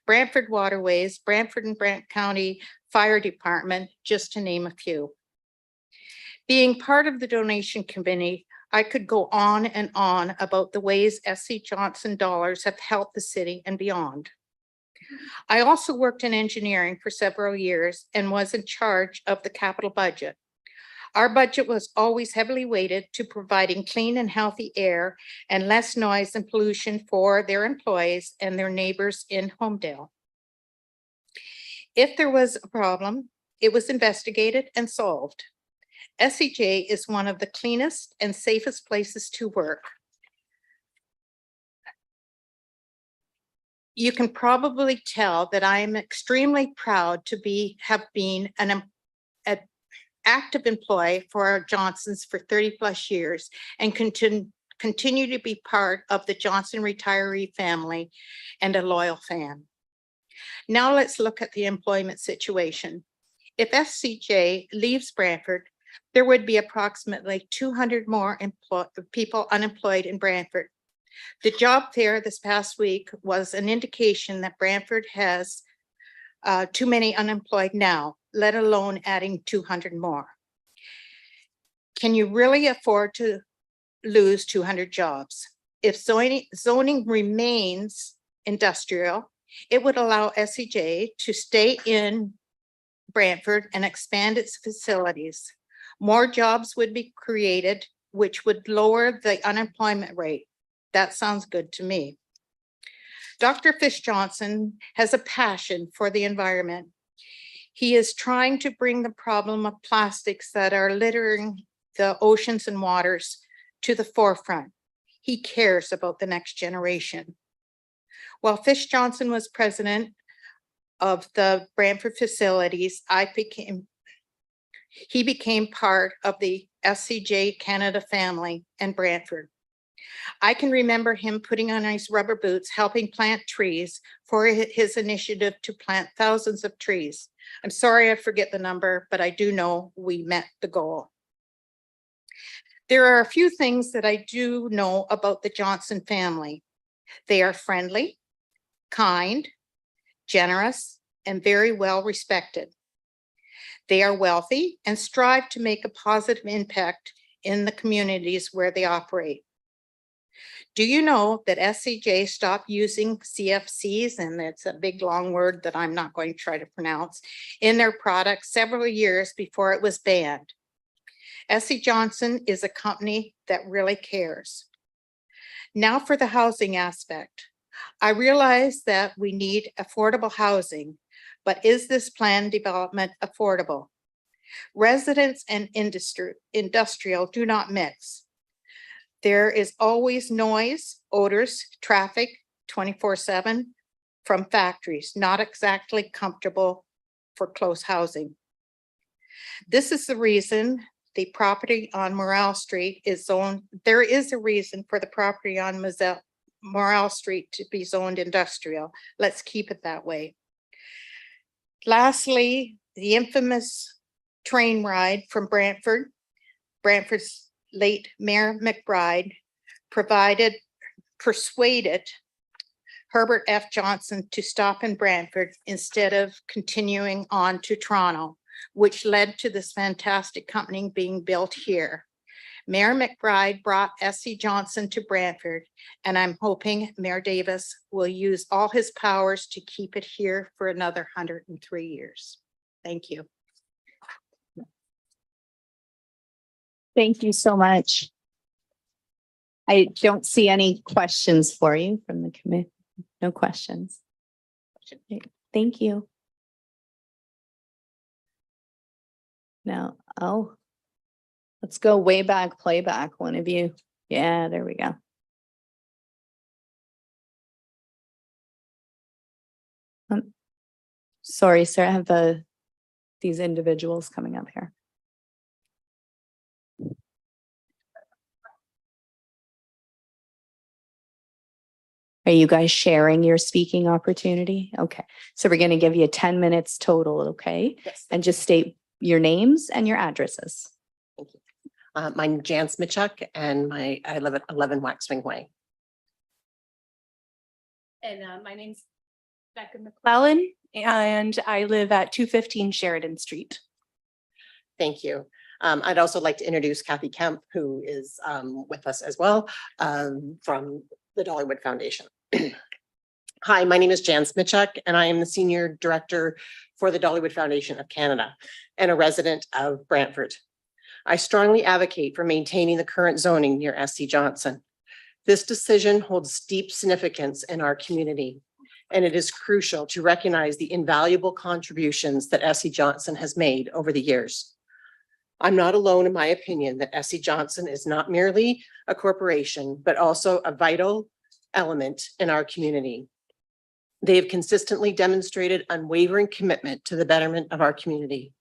Brantford Waterways, Brantford and Brant County Fire Department, just to name a few. Being part of the donation committee, I could go on and on about the ways SC Johnson dollars have helped the city and beyond. I also worked in engineering for several years and was in charge of the capital budget. Our budget was always heavily weighted to providing clean and healthy air and less noise and pollution for their employees and their neighbors in Homedale. If there was a problem, it was investigated and solved. SCJ is one of the cleanest and safest places to work. You can probably tell that I am extremely proud to have been an active employee for our Johnsons for 30 plus years and continue to be part of the Johnson retiree family and a loyal fan. Now let's look at the employment situation. If SCJ leaves Brantford, there would be approximately 200 more people unemployed in Brantford. The job fair this past week was an indication that Brantford has too many unemployed now, let alone adding 200 more. Can you really afford to lose 200 jobs? If zoning remains industrial, it would allow SEJ to stay in Brantford and expand its facilities. More jobs would be created, which would lower the unemployment rate. That sounds good to me. Dr. Fish Johnson has a passion for the environment. He is trying to bring the problem of plastics that are littering the oceans and waters to the forefront. He cares about the next generation. While Fish Johnson was president of the Brantford facilities, he became part of the SCJ Canada family in Brantford. I can remember him putting on his rubber boots, helping plant trees for his initiative to plant thousands of trees. I'm sorry I forget the number, but I do know we met the goal. There are a few things that I do know about the Johnson family. They are friendly, kind, generous, and very well respected. They are wealthy and strive to make a positive impact in the communities where they operate. Do you know that SCJ stopped using CFCs, and it's a big long word that I'm not going to try to pronounce, in their products several years before it was banned? SC Johnson is a company that really cares. Now for the housing aspect. I realize that we need affordable housing, but is this planned development affordable? Residents and industrial do not mix. There is always noise, odors, traffic 24/7 from factories, not exactly comfortable for close housing. This is the reason the property on Morale Street is zoned. There is a reason for the property on Morale Street to be zoned industrial. Let's keep it that way. Lastly, the infamous train ride from Brantford's late Mayor McBride persuaded Herbert F. Johnson to stop in Brantford instead of continuing on to Toronto, which led to this fantastic company being built here. Mayor McBride brought SC Johnson to Brantford, and I'm hoping Mayor Davis will use all his powers to keep it here for another 103 years. Thank you. Thank you so much. I don't see any questions for you from the committee. No questions. Thank you. Now, let's go way back, playback, one of you. Yeah, there we go. Sorry, sir, I have these individuals coming up here. Are you guys sharing your speaking opportunity? Okay, so we're going to give you 10 minutes total, okay? Yes. And just state your names and your addresses. Thank you. My name's Jan Smitchuk, and I live at 11 Waxwing Way. And my name's Becca McClellan, and I live at 215 Sheridan Street. Thank you. I'd also like to introduce Kathy Kemp, who is with us as well from the Dollywood Foundation. Hi, my name is Jan Smitchuk, and I am the Senior Director for the Dollywood Foundation of Canada and a resident of Brantford. I strongly advocate for maintaining the current zoning near SC Johnson. This decision holds deep significance in our community, and it is crucial to recognize the invaluable contributions that SC Johnson has made over the years. I'm not alone in my opinion that SC Johnson is not merely a corporation, but also a vital element in our community. They have consistently demonstrated unwavering commitment to the betterment of our community.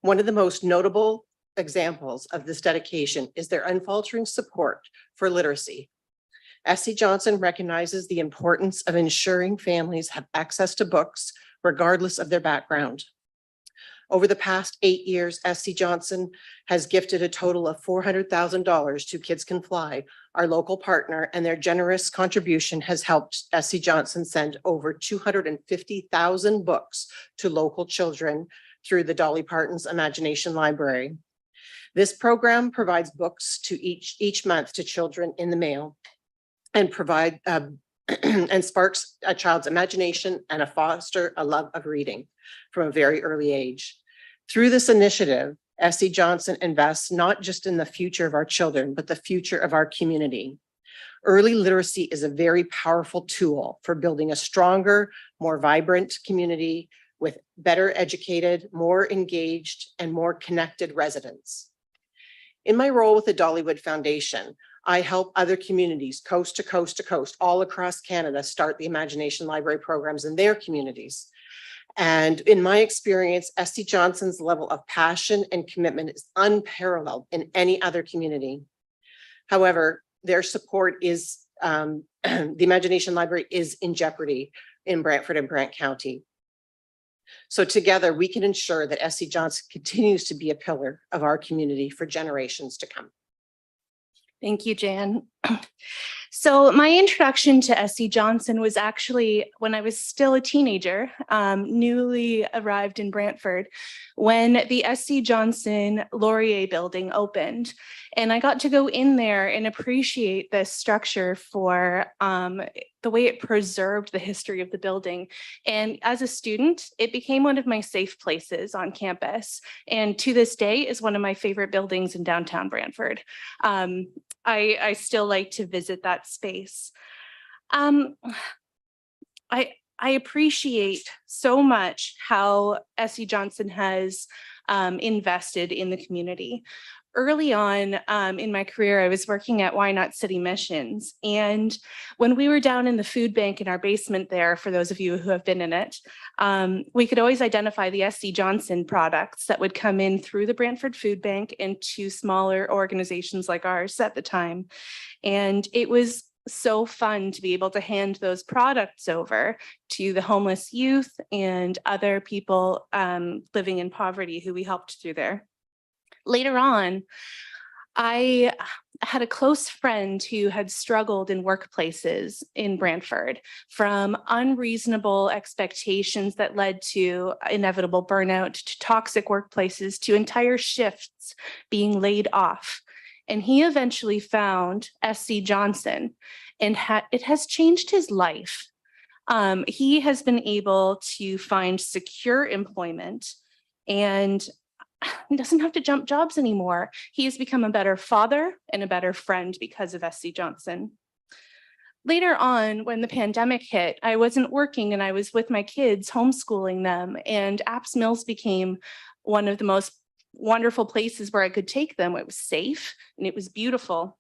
One of the most notable examples of this dedication is their unfaltering support for literacy. SC Johnson recognizes the importance of ensuring families have access to books regardless of their background. Over the past 8 years, SC Johnson has gifted a total of $400,000 to Kids Can Fly, our local partner, and their generous contribution has helped SC Johnson send over 250,000 books to local children through the Dolly Parton's Imagination Library. This program provides books to each month to children in the mail and and sparks a child's imagination and foster a love of reading from a very early age. Through this initiative, SC Johnson invests not just in the future of our children, but the future of our community. Early literacy is a very powerful tool for building a stronger, more vibrant community with better educated, more engaged, and more connected residents. In my role with the Dollywood Foundation, I help other communities coast to coast to coast all across Canada start the Imagination Library programs in their communities. And in my experience, SC Johnson's level of passion and commitment is unparalleled in any other community. However, their support is, the Imagination Library is in jeopardy in Brantford and Brant County. So together we can ensure that SC Johnson continues to be a pillar of our community for generations to come. Thank you, Jan. So my introduction to SC Johnson was actually when I was still a teenager, newly arrived in Brantford, when the SC Johnson Laurier building opened. And I got to go in there and appreciate the structure for the way it preserved the history of the building. And as a student, it became one of my safe places on campus. And to this day is one of my favorite buildings in downtown Brantford. I still like to visit that space. I appreciate so much how SC Johnson has invested in the community. Early on in my career, I was working at Why Not City Missions. And when we were down in the food bank in our basement there, for those of you who have been in it, we could always identify the SC Johnson products that would come in through the Brantford Food Bank into smaller organizations like ours at the time. And it was so fun to be able to hand those products over to the homeless youth and other people living in poverty who we helped through there. Later on, I had a close friend who had struggled in workplaces in Brantford, from unreasonable expectations that led to inevitable burnout, to toxic workplaces, to entire shifts being laid off. And he eventually found SC Johnson, and it has changed his life. He has been able to find secure employment and he doesn't have to jump jobs anymore. He has become a better father and a better friend because of SC Johnson. Later on, when the pandemic hit, I wasn't working and I was with my kids, homeschooling them, and Apps Mills became one of the most wonderful places where I could take them. It was safe and it was beautiful.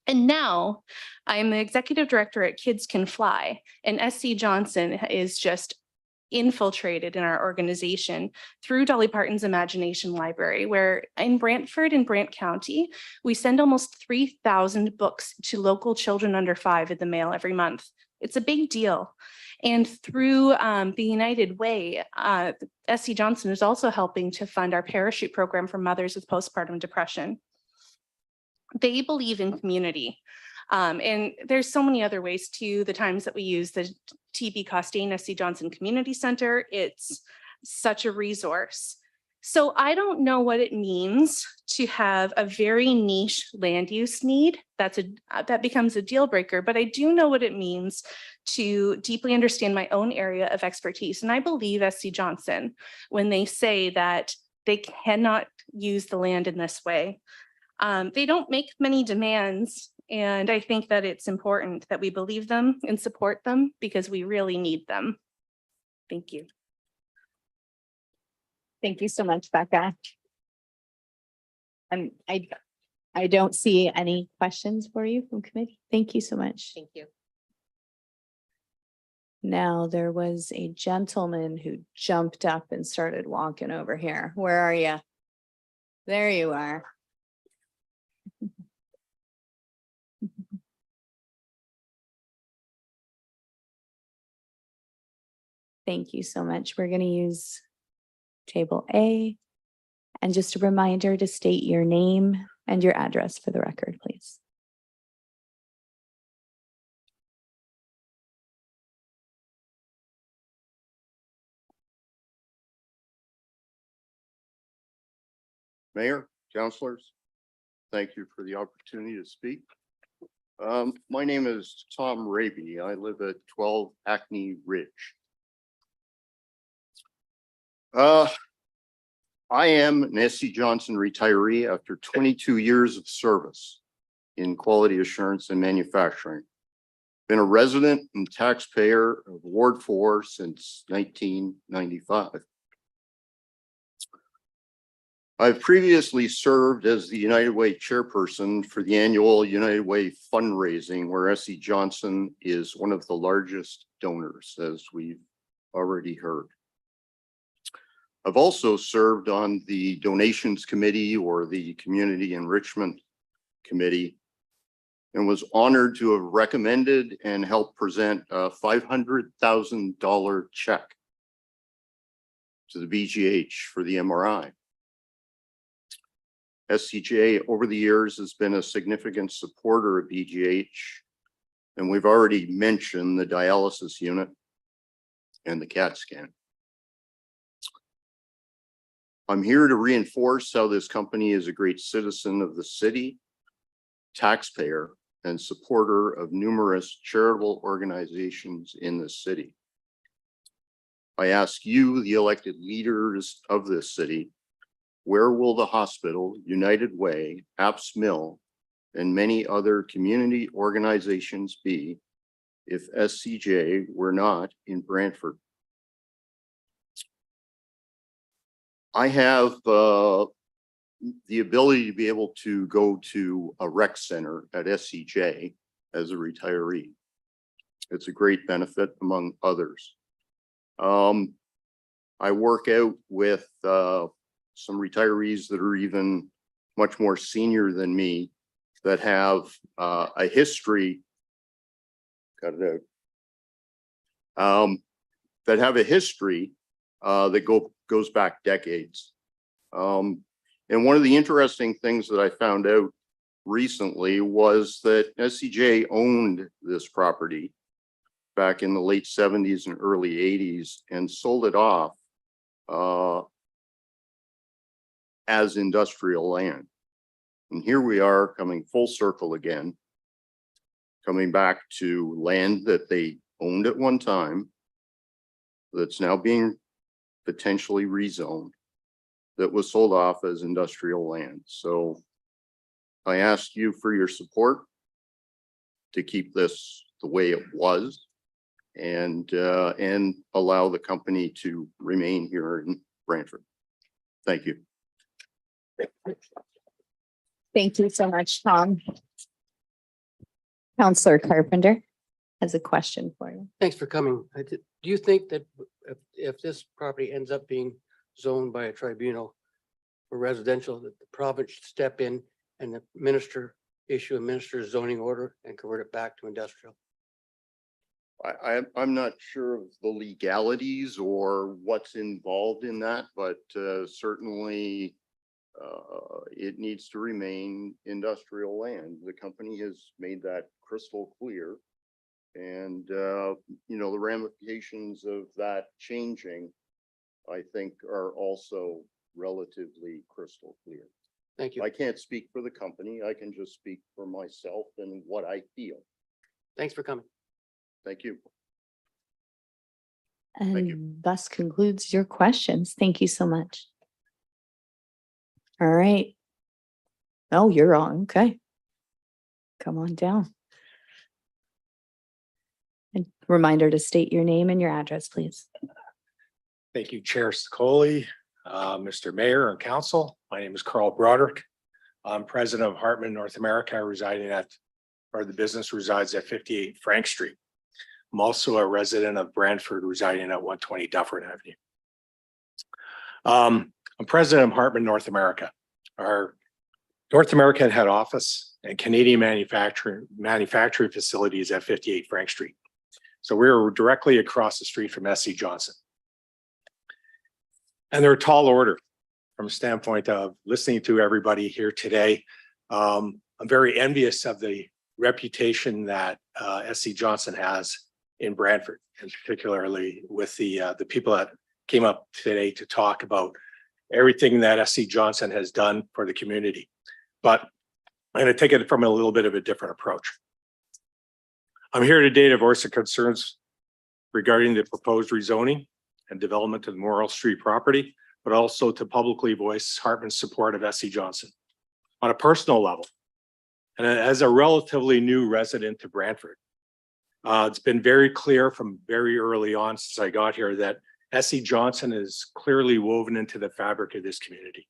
And now I am the executive director at Kids Can Fly, and SC Johnson is just infiltrated in our organization through Dolly Parton's Imagination Library, where in Brantford and Brant County, we send almost 3,000 books to local children under 5 in the mail every month. It's a big deal. And through the United Way, SC Johnson is also helping to fund our parachute program for mothers with postpartum depression. They believe in community. And there's so many other ways too. The times that we use the TB Costain SC Johnson Community Center, it's such a resource. So I don't know what it means to have a very niche land use need that becomes a deal breaker, but I do know what it means to deeply understand my own area of expertise. And I believe SC Johnson when they say that they cannot use the land in this way. They don't make many demands. And I think that it's important that we believe them and support them because we really need them. Thank you. Thank you so much, Becca. I don't see any questions for you from committee. Thank you so much. Thank you. Now, there was a gentleman who jumped up and started walking over here. Where are you? There you are. Thank you so much. We're going to use table A. And just a reminder to state your name and your address for the record, please. Mayor, councilors, thank you for the opportunity to speak. My name is Tom Raby. I live at 12 Hackney Ridge. I am an SC Johnson retiree after 22 years of service in quality assurance and manufacturing. Been a resident and taxpayer of Ward 4 since 1995. I've previously served as the United Way chairperson for the annual United Way fundraising, where SC Johnson is one of the largest donors, as we've already heard. I've also served on the donations committee or the community enrichment committee, and was honored to have recommended and helped present a $500,000 check to the BGH for the MRI. SCJ over the years has been a significant supporter of BGH, and we've already mentioned the dialysis unit and the CAT scan. I'm here to reinforce how this company is a great citizen of the city, taxpayer, and supporter of numerous charitable organizations in the city. I ask you, the elected leaders of this city, where will the hospital, United Way, Apps Mill, and many other community organizations be if SCJ were not in Brantford? I have the ability to be able to go to a rec center at SCJ as a retiree. It's a great benefit among others. I work out with some retirees that are even much more senior than me that have a history, that have a history that goes back decades. And one of the interesting things that I found out recently was that SCJ owned this property back in the late 70s and early 80s and sold it off as industrial land. And here we are coming full circle again, coming back to land that they owned at one time that's now being potentially rezoned, that was sold off as industrial land. So I ask you for your support to keep this the way it was and allow the company to remain here in Brantford. Thank you. Thank you so much, Tom. Counselor Carpenter has a question for you. Thanks for coming. Do you think that if this property ends up being zoned by a tribunal for residential, that the province should step in and the minister issue a minister's zoning order and convert it back to industrial? I'm not sure of the legalities or what's involved in that, but certainly it needs to remain industrial land. The company has made that crystal clear. And, you know, the ramifications of that changing, I think, are also relatively crystal clear. Thank you. I can't speak for the company. I can just speak for myself and what I feel. Thanks for coming. Thank you. And thus concludes your questions. Thank you so much. All right. Oh, you're on. Okay. Come on down. And reminder to state your name and your address, please. Thank you, Chair Sicoli, Mr. Mayor and Council. My name is Carl Broderick. I'm president of Hartman North America, residing at, or the business resides at 58 Frank Street. I'm also a resident of Brantford, residing at 120 Dufferin Avenue. I'm president of Hartman North America. Our North American head office and Canadian manufacturing facilities at 58 Frank Street. So we're directly across the street from SC Johnson. And they're a tall order from a standpoint of listening to everybody here today. I'm very envious of the reputation that SC Johnson has in Brantford, and particularly with the people that came up today to talk about everything that SC Johnson has done for the community. But I'm going to take it from a little bit of a different approach. I'm here today to voice the concerns regarding the proposed rezoning and development of the Morrill Street property, but also to publicly voice Hartman's support of SC Johnson. On a personal level, and as a relatively new resident to Brantford, it's been very clear from very early on since I got here that SC Johnson is clearly woven into the fabric of this community.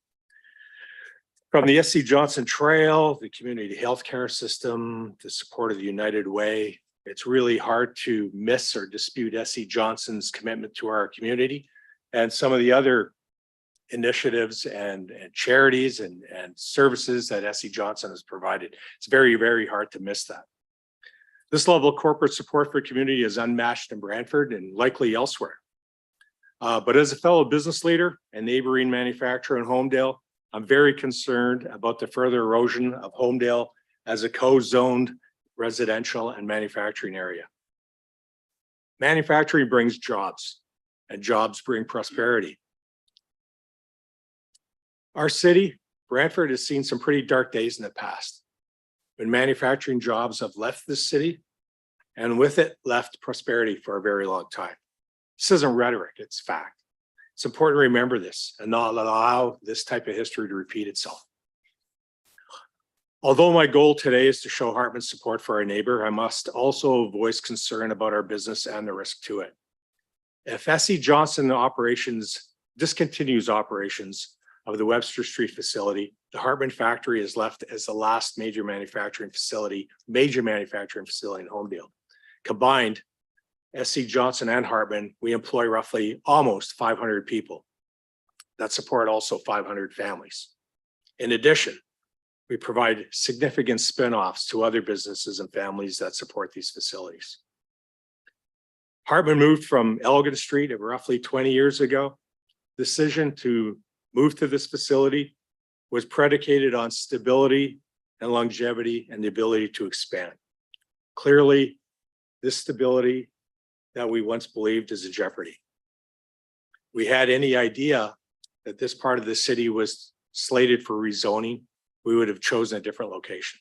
From the SC Johnson Trail, the community healthcare system, the support of the United Way, it's really hard to miss or dispute SC Johnson's commitment to our community and some of the other initiatives and charities and services that SC Johnson has provided. It's very, very hard to miss that. This level of corporate support for community is unmatched in Brantford and likely elsewhere. But as a fellow business leader and neighboring manufacturer in Homedale, I'm very concerned about the further erosion of Homedale as a co-zoned residential and manufacturing area. Manufacturing brings jobs, and jobs bring prosperity. Our city, Brantford, has seen some pretty dark days in the past when manufacturing jobs have left the city and with it left prosperity for a very long time. This isn't rhetoric, it's fact. It's important to remember this and not allow this type of history to repeat itself. Although my goal today is to show Hartman's support for our neighbor, I must also voice concern about our business and the risk to it. If SC Johnson operations discontinues operations of the Webster Street facility, the Hartman factory is left as the last major manufacturing facility in Homedale. Combined, SC Johnson and Hartman, we employ roughly almost 500 people that support also 500 families. In addition, we provide significant spin-offs to other businesses and families that support these facilities. Hartman moved from Elgin Street roughly 20 years ago. The decision to move to this facility was predicated on stability and longevity and the ability to expand. Clearly, this stability that we once believed is in jeopardy. We had any idea that this part of the city was slated for rezoning, we would have chosen a different location.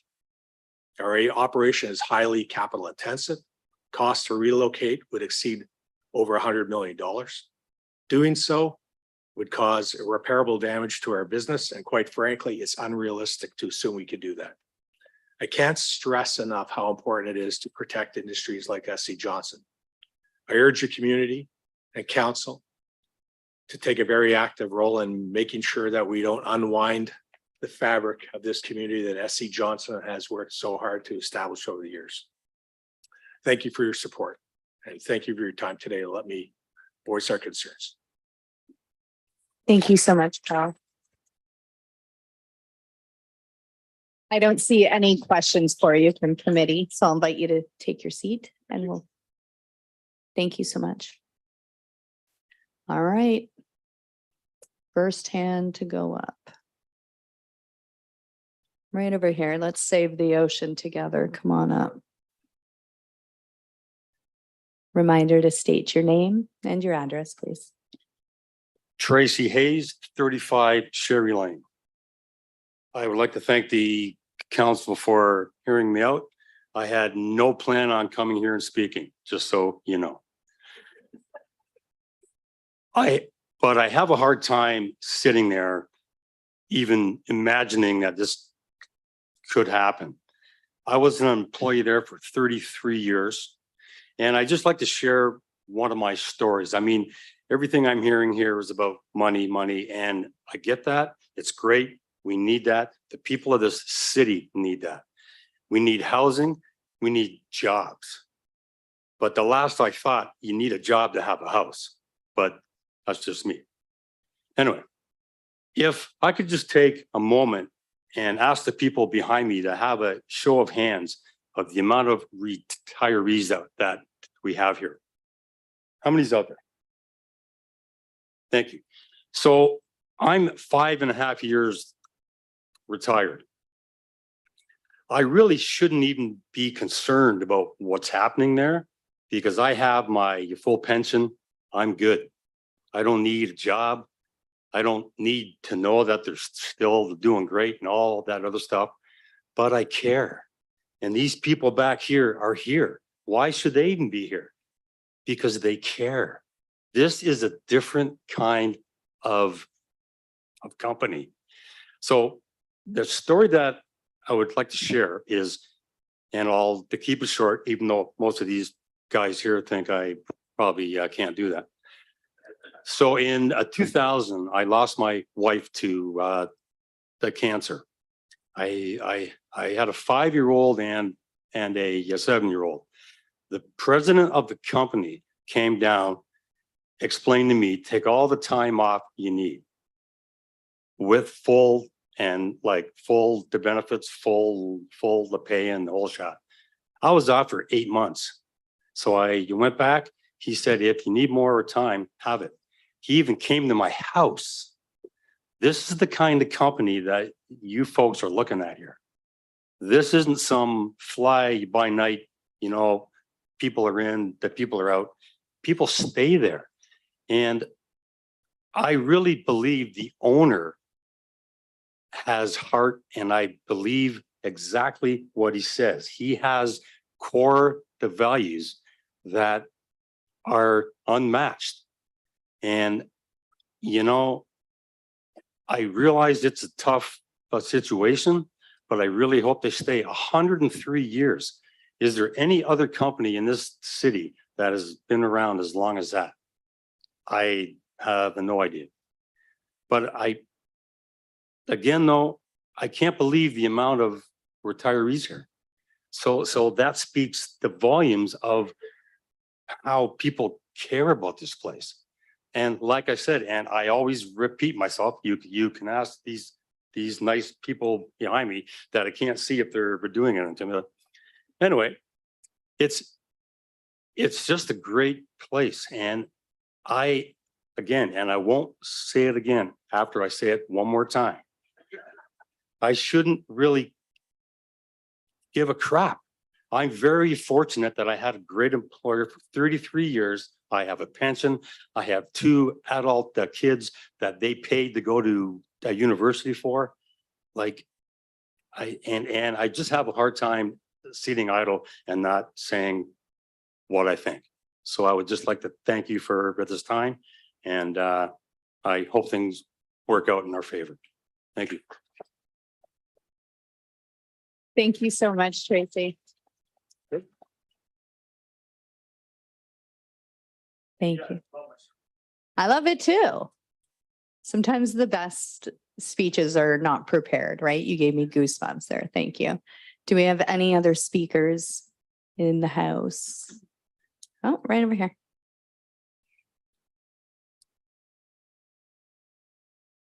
Our operation is highly capital intensive. Cost to relocate would exceed over $100 million. Doing so would cause irreparable damage to our business. And quite frankly, it's unrealistic to assume we could do that. I can't stress enough how important it is to protect industries like SC Johnson. I urge the community and council to take a very active role in making sure that we don't unwind the fabric of this community that SC Johnson has worked so hard to establish over the years. Thank you for your support and thank you for your time today to let me voice our concerns. Thank you so much, Carl. I don't see any questions for you from committee, so I'll invite you to take your seat and we'll. Thank you so much. All right. First hand to go up. Right over here. Let's save the ocean together. Come on up. Reminder to state your name and your address, please. Tracy Hayes, 35 Sherry Lane. I would like to thank the council for hearing me out. I had no plan on coming here and speaking, just so you know. But I have a hard time sitting there, even imagining that this could happen. I was an employee there for 33 years, and I just like to share one of my stories. I mean, everything I'm hearing here is about money, and I get that. It's great. We need that. The people of this city need that. We need housing. We need jobs. But the last I thought, you need a job to have a house. But that's just me. Anyway, if I could just take a moment and ask the people behind me to have a show of hands of the amount of retirees that we have here. How many's out there? Thank you. So I'm 5.5 years retired. I really shouldn't even be concerned about what's happening there because I have my full pension. I'm good. I don't need a job. I don't need to know that they're still doing great and all that other stuff, but I care. And these people back here are here. Why should they even be here? Because they care. This is a different kind of company. So the story that I would like to share is, and to keep it short, even though most of these guys here think I probably can't do that. So in 2000, I lost my wife to the cancer. I had a 5-year-old and a 7-year-old. The president of the company came down, explained to me, take all the time off you need with full the benefits, full the pay and the whole shot. I was off for 8 months. So I went back. He said, if you need more time, have it. He even came to my house. This is the kind of company that you folks are looking at here. This isn't some fly by night, people are in, that people are out. People stay there. And I really believe the owner has heart, and I believe exactly what he says. He has the values that are unmatched. And, I realize it's a tough situation, but I really hope they stay 103 years. Is there any other company in this city that has been around as long as that? I have no idea. But again, though, I can't believe the amount of retirees here. So that speaks the volumes of how people care about this place. And like I said, and I always repeat myself, you can ask these nice people behind me that I can't see if they're doing it. Anyway, it's just a great place. And I won't say it again after I say it one more time. I shouldn't really give a crap. I'm very fortunate that I had a great employer for 33 years. I have a pension. I have 2 adult kids that they paid to go to a university for. I just have a hard time sitting idle and not saying what I think. So I would just like to thank you for this time. And I hope things work out in our favor. Thank you. Thank you so much, Tracy. Thank you. I love it too. Sometimes the best speeches are not prepared, right? You gave me goosebumps there. Thank you. Do we have any other speakers in the house? Oh, right over here.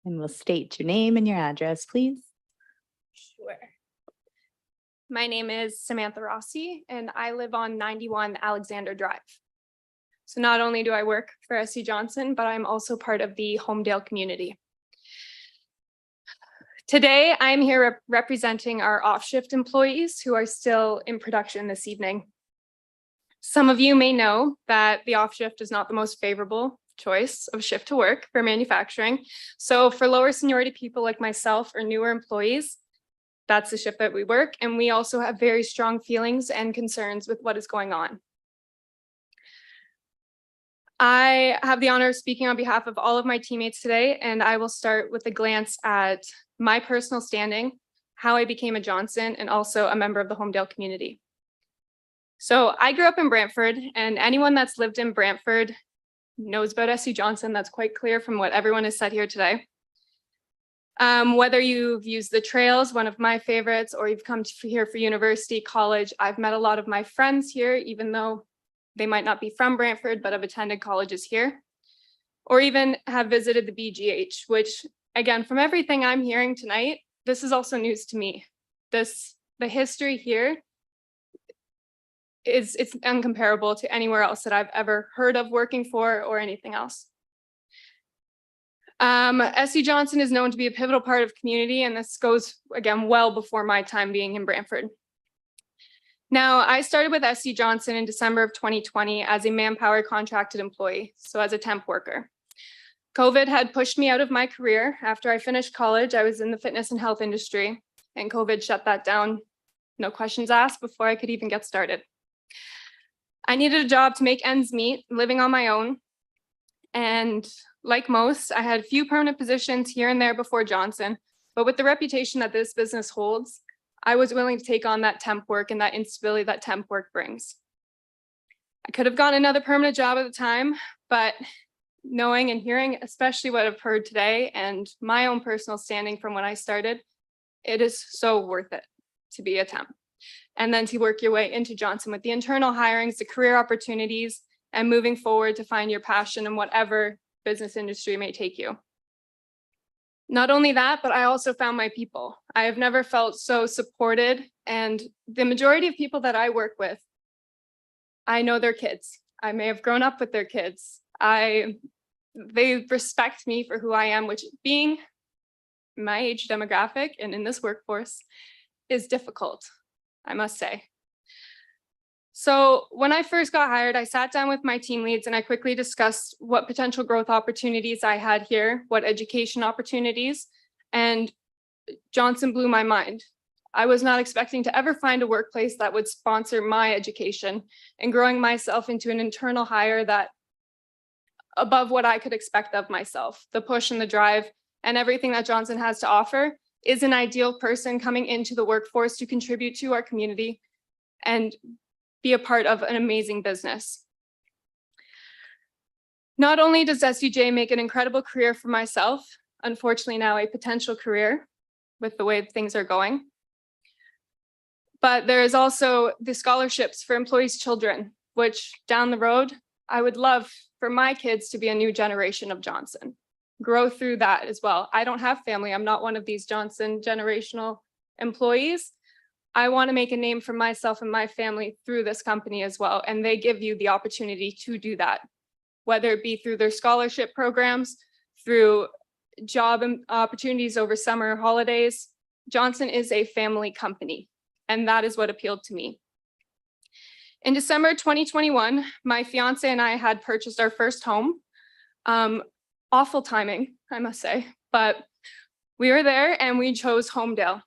And we'll state your name and your address, please. Sure. My name is Samantha Rossi, and I live on 91 Alexander Drive. So not only do I work for SC Johnson, but I'm also part of the Homedale community. Today, I'm here representing our off-shift employees who are still in production this evening. Some of you may know that the off-shift is not the most favorable choice of shift to work for manufacturing. So for lower seniority people like myself or newer employees, that's the shift that we work. And we also have very strong feelings and concerns with what is going on. I have the honor of speaking on behalf of all of my teammates today, and I will start with a glance at my personal standing, how I became a Johnson, and also a member of the Homedale community. So I grew up in Brantford, and anyone that's lived in Brantford knows about SC Johnson. That's quite clear from what everyone has said here today. Whether you've used the trails, one of my favorites, or you've come here for university, college, I've met a lot of my friends here, even though they might not be from Brantford, but have attended colleges here, or even have visited the BGH, which again, from everything I'm hearing tonight, this is also news to me. The history here it's uncomparable to anywhere else that I've ever heard of working for or anything else. SC Johnson is known to be a pivotal part of community, and this goes again well before my time being in Brantford. Now, I started with SC Johnson in December of 2020 as a manpower contracted employee, so as a temp worker. COVID had pushed me out of my career. After I finished college, I was in the fitness and health industry, and COVID shut that down. No questions asked before I could even get started. I needed a job to make ends meet, living on my own. And like most, I had a few permanent positions here and there before Johnson, but with the reputation that this business holds, I was willing to take on that temp work and that instability that temp work brings. I could have gotten another permanent job at the time, but knowing and hearing, especially what I've heard today and my own personal standing from when I started, it is so worth it to be a temp. And then to work your way into Johnson with the internal hirings, the career opportunities, and moving forward to find your passion in whatever business industry may take you. Not only that, but I also found my people. I have never felt so supported, and the majority of people that I work with, I know their kids. I may have grown up with their kids. They respect me for who I am, which being my age demographic and in this workforce is difficult, I must say. So when I first got hired, I sat down with my team leads and I quickly discussed what potential growth opportunities I had here, what education opportunities, and Johnson blew my mind. I was not expecting to ever find a workplace that would sponsor my education and growing myself into an internal hire that above what I could expect of myself. The push and the drive and everything that Johnson has to offer is an ideal person coming into the workforce to contribute to our community and be a part of an amazing business. Not only does SUJ make an incredible career for myself, unfortunately now a potential career with the way things are going, but there is also the scholarships for employees' children, which down the road, I would love for my kids to be a new generation of Johnson. Grow through that as well. I don't have family. I'm not one of these Johnson generational employees. I want to make a name for myself and my family through this company as well. And they give you the opportunity to do that, whether it be through their scholarship programs, through job opportunities over summer holidays. Johnson is a family company, and that is what appealed to me. In December 2021, my fiance and I had purchased our first home. Awful timing, I must say, but we were there and we chose Homedale.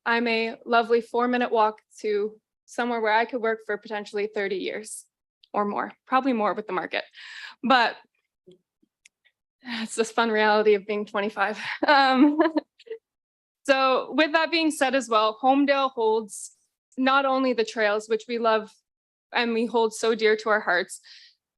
I'm a lovely 4-minute walk to somewhere where I could work for potentially 30 years or more, probably more with the market, but it's this fun reality of being 25. So with that being said as well, Homedale holds not only the trails, which we love and we hold so dear to our hearts,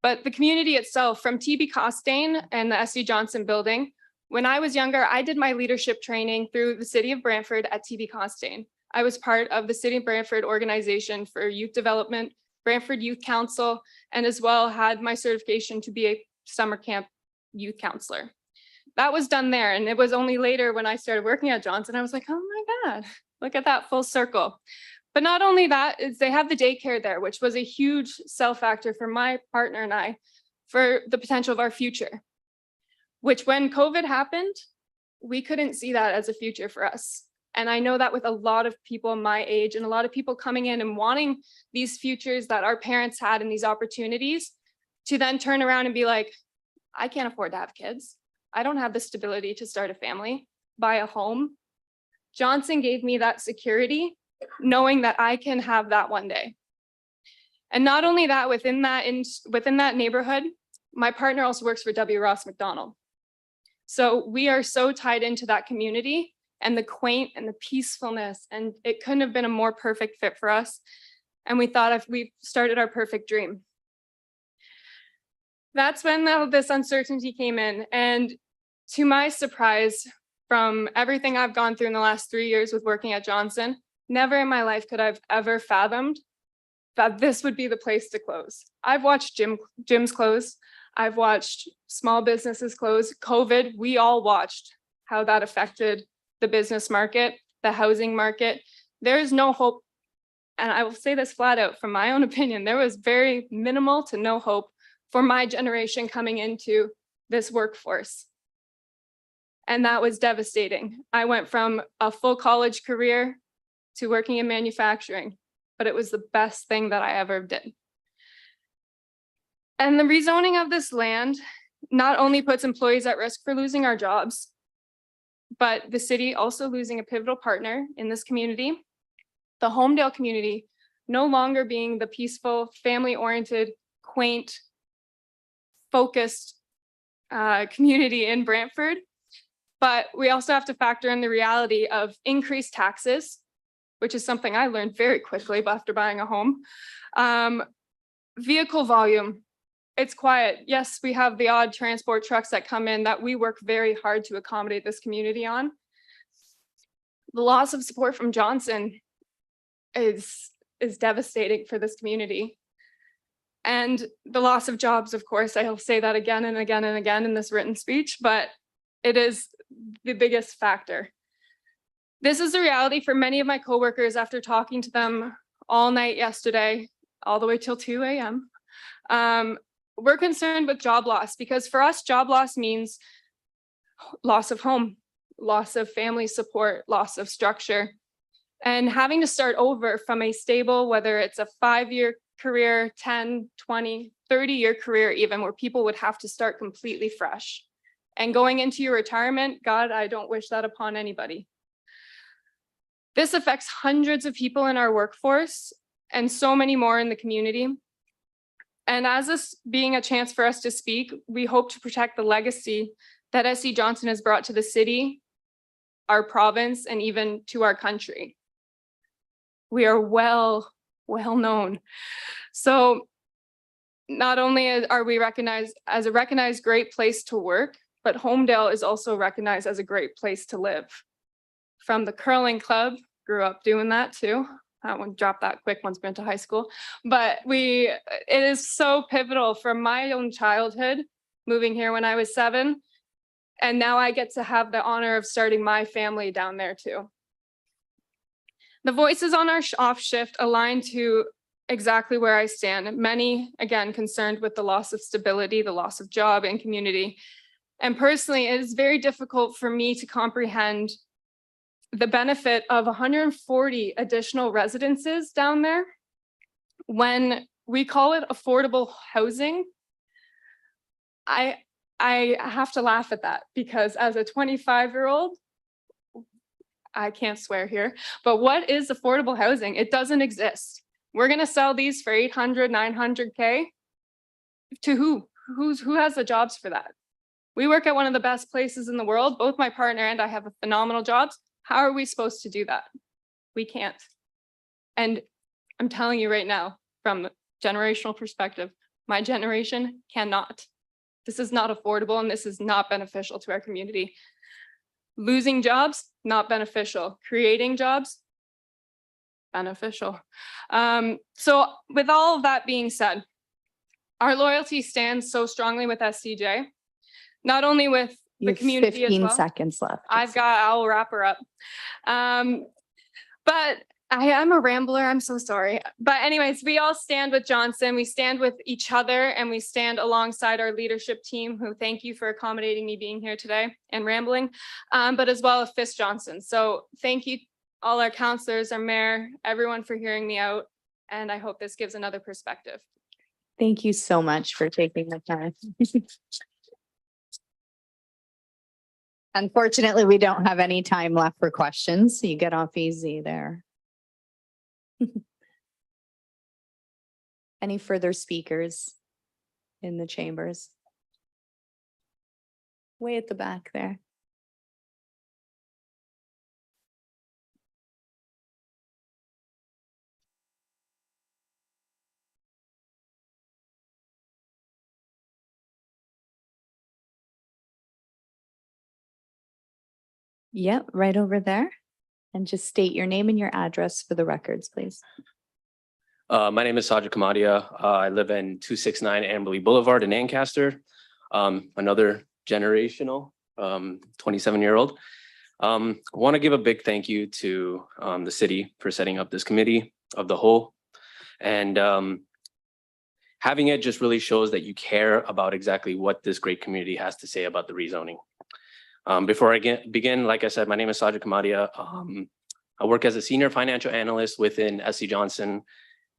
but the community itself, from TB Costain and the SU Johnson building. When I was younger, I did my leadership training through the city of Brantford at TB Costain. I was part of the City of Brantford organization for youth development, Brantford Youth Council, and as well had my certification to be a summer camp youth counselor. That was done there. And it was only later when I started working at Johnson, I was like, oh my God, look at that full circle. But not only that, is they have the daycare there, which was a huge sell factor for my partner and I for the potential of our future, which when COVID happened, we couldn't see that as a future for us. And I know that with a lot of people my age and a lot of people coming in and wanting these futures that our parents had and these opportunities to then turn around and be like, I can't afford to have kids. I don't have the stability to start a family, buy a home. Johnson gave me that security, knowing that I can have that one day. And not only that, within that neighborhood, my partner also works for W. Ross McDonald. So we are so tied into that community and the quaint and the peacefulness, and it couldn't have been a more perfect fit for us. And we thought if we started our perfect dream. That's when this uncertainty came in. And to my surprise, from everything I've gone through in the last 3 years with working at Johnson, never in my life could I've ever fathomed that this would be the place to close. I've watched gyms close. I've watched small businesses close. COVID, we all watched how that affected the business market, the housing market. There is no hope. And I will say this flat out from my own opinion, there was very minimal to no hope for my generation coming into this workforce. And that was devastating. I went from a full college career to working in manufacturing, but it was the best thing that I ever did. And the rezoning of this land not only puts employees at risk for losing our jobs, but the city also losing a pivotal partner in this community, the Homedale community no longer being the peaceful, family-oriented, quaint, focused community in Brantford. But we also have to factor in the reality of increased taxes, which is something I learned very quickly after buying a home. Vehicle volume, it's quiet. Yes, we have the odd transport trucks that come in that we work very hard to accommodate this community on. The loss of support from Johnson is devastating for this community. And the loss of jobs, of course, I'll say that again and again and again in this written speech, but it is the biggest factor. This is the reality for many of my coworkers after talking to them all night yesterday, all the way till 2 a.m. We're concerned with job loss because for us, job loss means loss of home, loss of family support, loss of structure, and having to start over from a stable, whether it's a 5-year career, 10, 20, 30-year career even, where people would have to start completely fresh. And going into your retirement, God, I don't wish that upon anybody. This affects hundreds of people in our workforce and so many more in the community. And as this being a chance for us to speak, we hope to protect the legacy that SC Johnson has brought to the city, our province, and even to our country. We are well known. So not only are we recognized as a recognized great place to work, but Homedale is also recognized as a great place to live. From the curling club, grew up doing that too. That one dropped that quick once we went to high school. But it is so pivotal from my own childhood, moving here when I was 7. And now I get to have the honor of starting my family down there too. The voices on our off shift align to exactly where I stand. Many, again, concerned with the loss of stability, the loss of job and community. And personally, it is very difficult for me to comprehend the benefit of 140 additional residences down there when we call it affordable housing. I have to laugh at that because as a 25-year-old, I can't swear here, but what is affordable housing? It doesn't exist. We're going to sell these for 800, 900K to who? Who has the jobs for that? We work at one of the best places in the world. Both my partner and I have phenomenal jobs. How are we supposed to do that? We can't. And I'm telling you right now, from a generational perspective, my generation cannot. This is not affordable and this is not beneficial to our community. Losing jobs, not beneficial. Creating jobs, beneficial. So with all of that being said, our loyalty stands so strongly with SCJ, not only with You the have community as 15 well. seconds left. I'll wrap her up. But I am a rambler, I'm so sorry. But anyways, we all stand with Johnson, we stand with each other, and we stand alongside our leadership team, who thank you for accommodating me being here today and rambling, but as well as Fist Johnson. So thank you all our counselors, our mayor, everyone for hearing me out. And I hope this gives another perspective. Thank you so much for taking the time. Unfortunately, we don't have any time left for questions, so you get off easy there. Any further speakers in the chambers? Way at the back there. Yep, right over there. And just state your name and your address for the records, please. My name is Sajid Kamadia. I live in 269 Amberley Boulevard in Ancaster. Another generational 27-year-old. I want to give a big thank you to the city for setting up this committee of the whole. And having it just really shows that you care about exactly what this great community has to say about the rezoning. Before I begin, like I said, my name is Sajid Kamadia. I work as a senior financial analyst within SC Johnson.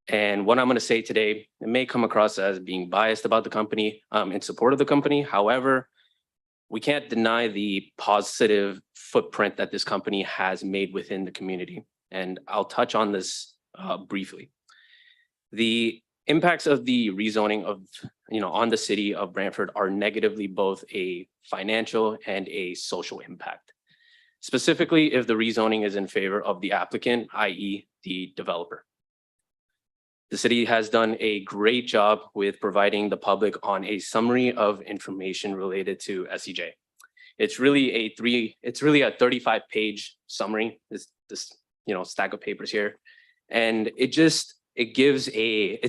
And what I'm going to say today, it may come across as being biased about the company, in support of the company. However, we can't deny the positive footprint that this company has made within the community. And I'll touch on this briefly. The impacts of the rezoning of, on the city of Brantford are negatively both a financial and a social impact. Specifically, if the rezoning is in favor of the applicant, i.e. the developer. The city has done a great job with providing the public on a summary of information related to SEJ. It's really a 35-page summary, this stack of papers here. And it's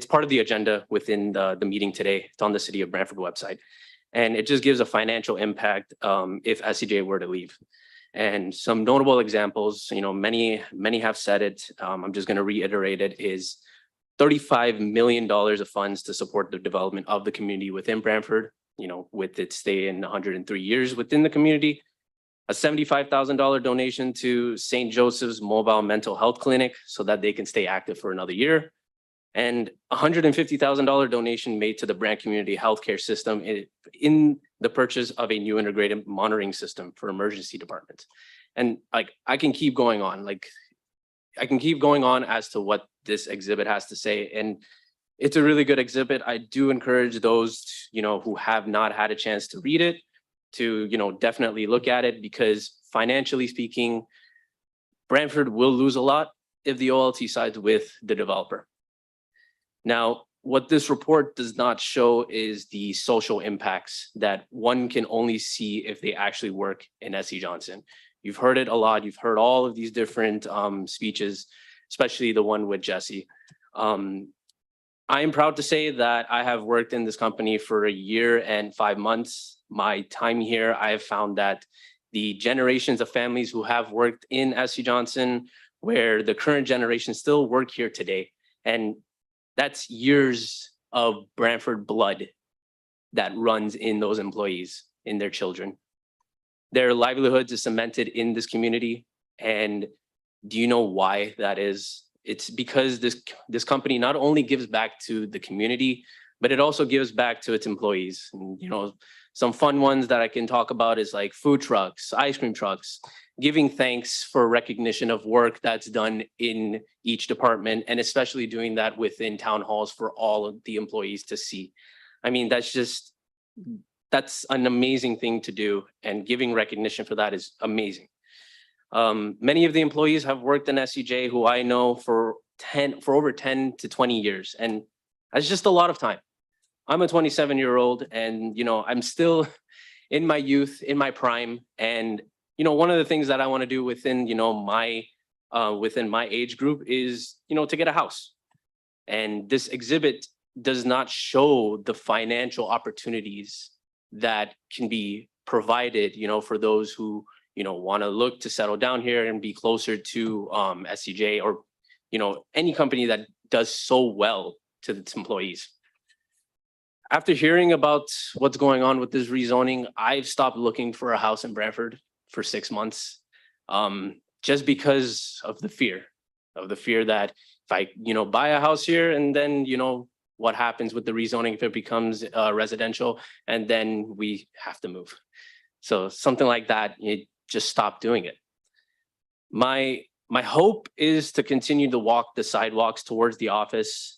part of the agenda within the meeting today. It's on the City of Brantford website. And it just gives a financial impact if SEJ were to leave. And some notable examples, many have said it, I'm just gonna reiterate it, is $35 million of funds to support the development of the community within Brantford, with its stay in 103 years within the community, a $75,000 donation to St. Joseph's Mobile Mental Health Clinic so that they can stay active for another year, and a $150,000 donation made to the Brant Community Healthcare System in the purchase of a new integrated monitoring system for emergency departments. And I can keep going on, as to what this exhibit has to say. And it's a really good exhibit. I do encourage those, who have not had a chance to read it to, definitely look at it, because financially speaking, Brantford will lose a lot if the OLT sides with the developer. Now, what this report does not show is the social impacts that one can only see if they actually work in SC Johnson. You've heard it a lot. You've heard all of these different speeches, especially the one with Jesse. I am proud to say that I have worked in this company for 1 year and 5 months. My time here, I have found that the generations of families who have worked in SC Johnson, where the current generation still work here today. And that's years of Brantford blood that runs in those employees, in their children. Their livelihoods is cemented in this community. And do you know why that is? It's because this company not only gives back to the community, but it also gives back to its employees. And, some fun ones that I can talk about is like food trucks, ice cream trucks, giving thanks for recognition of work that's done in each department, and especially doing that within town halls for all of the employees to see. I mean, that's an amazing thing to do, and giving recognition for that is amazing. Many of the employees have worked in SCJ who I know for over 10 to 20 years, and that's just a lot of time. I'm a 27-year-old, and I'm still in my youth, in my prime, and one of the things that I want to do within my age group is to get a house. And this exhibit does not show the financial opportunities that can be provided, for those who want to look to settle down here and be closer to SCJ, or any company that does so well to its employees. After hearing about what's going on with this rezoning, I've stopped looking for a house in Brantford for 6 months, just because of the fear that if I, buy a house here, and then, what happens with the rezoning if it becomes residential, and then we have to move. So something like that, you just stop doing it. My hope is to continue to walk the sidewalks towards the office,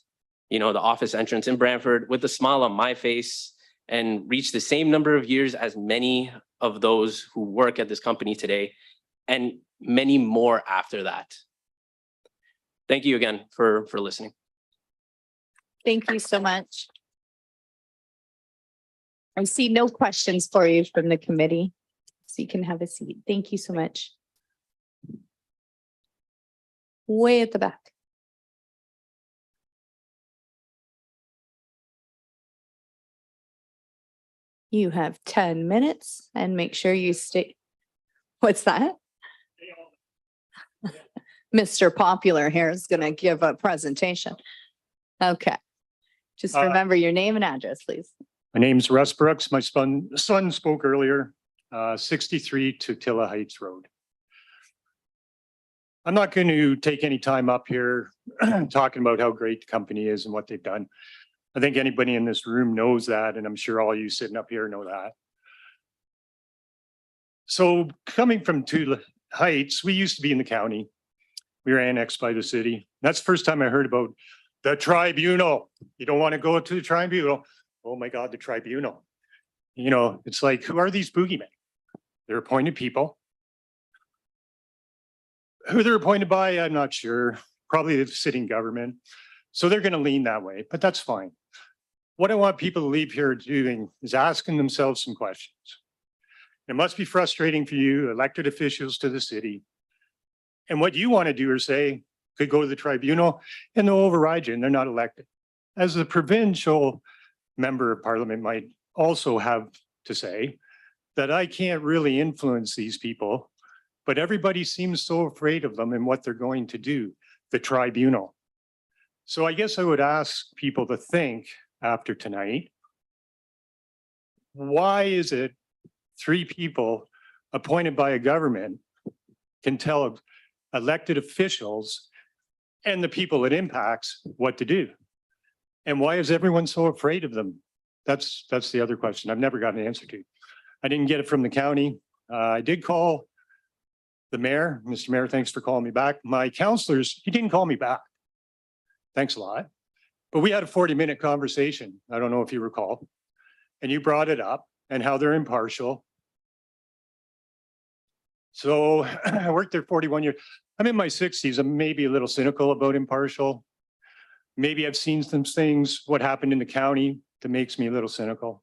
the office entrance in Brantford, with a smile on my face, and reach the same number of years as many of those who work at this company today, and many more after that. Thank you again for listening. Thank you so much. I see no questions for you from the committee, so you can have a seat. Thank you so much. Way at the back. You have 10 minutes, and make sure you stay. What's that? Mr. Popular here is going to give a presentation. Okay. Just remember your name and address, please. My name is Russ Brooks. My son spoke earlier, 63 Tutilla Heights Road. I'm not going to take any time up here talking about how great the company is and what they've done. I think anybody in this room knows that, and I'm sure all you sitting up here know that. So coming from Two Heights, we used to be in the county. We were annexed by the city. That's the first time I heard about the tribunal. You don't want to go to the tribunal. Oh my God, the tribunal. You know, it's like, who are these boogeymen? They're appointed people. Who they're appointed by, I'm not sure. Probably the sitting government. So they're going to lean that way, but that's fine. What I want people to leave here doing is asking themselves some questions. It must be frustrating for you, elected officials to the city. And what you want to do or say could go to the tribunal and they'll override you and they're not elected. As the provincial member of parliament might also have to say that I can't really influence these people, but everybody seems so afraid of them and what they're going to do, the tribunal. So I guess I would ask people to think after tonight, why is it 3 people appointed by a government can tell elected officials and the people it impacts what to do? And why is everyone so afraid of them? That's the other question I've never got an answer to. I didn't get it from the county. I did call the mayor. Mr. Mayor, thanks for calling me back. My counselors, he didn't call me back. Thanks a lot. But we had a 40-minute conversation. I don't know if you recall. And you brought it up and how they're impartial. So I worked there 41 years. I'm in my 60s. I'm maybe a little cynical about impartial. Maybe I've seen some things, what happened in the county, that makes me a little cynical.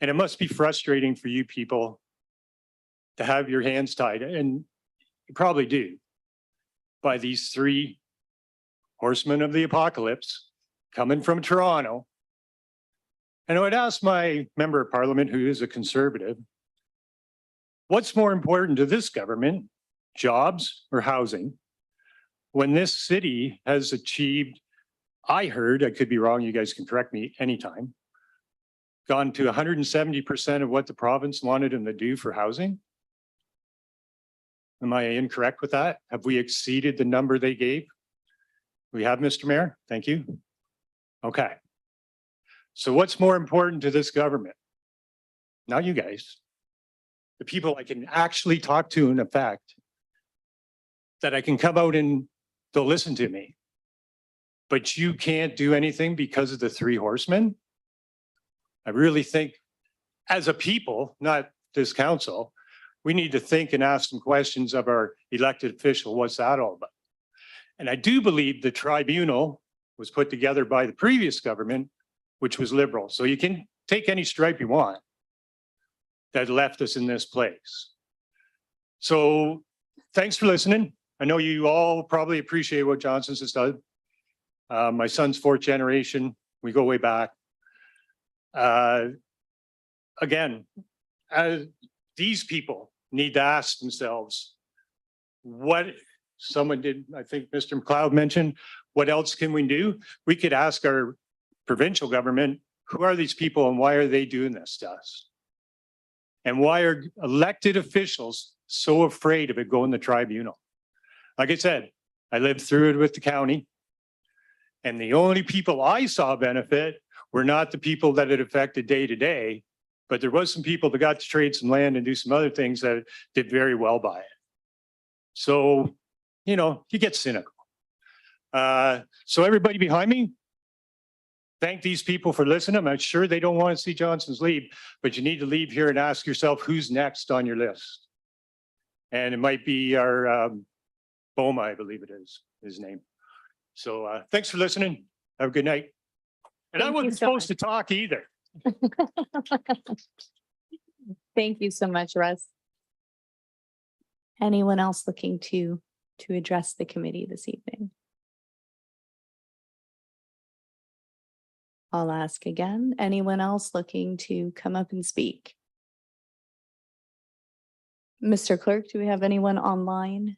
And it must be frustrating for you people to have your hands tied, and you probably do, by these 3 horsemen of the apocalypse coming from Toronto. And I would ask my member of parliament, who is a conservative, what's more important to this government, jobs or housing, when this city has achieved, I heard, I could be wrong, you guys can correct me anytime, gone to 170% of what the province wanted them to do for housing? Am I incorrect with that? Have we exceeded the number they gave? We have, Mr. Mayor? Thank you. Okay. So what's more important to this government? Not you guys. The people I can actually talk to in effect, that I can come out and they'll listen to me. But you can't do anything because of the 3 horsemen? I really think as a people, not this council, we need to think and ask some questions of our elected official. What's that all about? And I do believe the tribunal was put together by the previous government, which was liberal. So you can take any stripe you want that left us in this place. So thanks for listening. I know you all probably appreciate what Johnson's has done. My son's 4th generation. We go way back. Again, these people need to ask themselves what someone did, I think Mr. McLeod mentioned, what else can we do? We could ask our provincial government, who are these people and why are they doing this to us? And why are elected officials so afraid of it going to tribunal? Like I said, I lived through it with the county. And the only people I saw benefit were not the people that it affected day to day, but there was some people that got to trade some land and do some other things that did very well by it. So, you know, you get cynical. So everybody behind me, thank these people for listening. I'm sure they don't want to see Johnson's leave, but you need to leave here and ask yourself who's next on your list. And it might be our Boma, I believe it is his name. So thanks for listening. Have a good night. And I wasn't supposed to talk either. Thank you so much, Russ. Anyone else looking to address the committee this evening? I'll ask again. Anyone else looking to come up and speak? Mr. Clerk, do we have anyone online?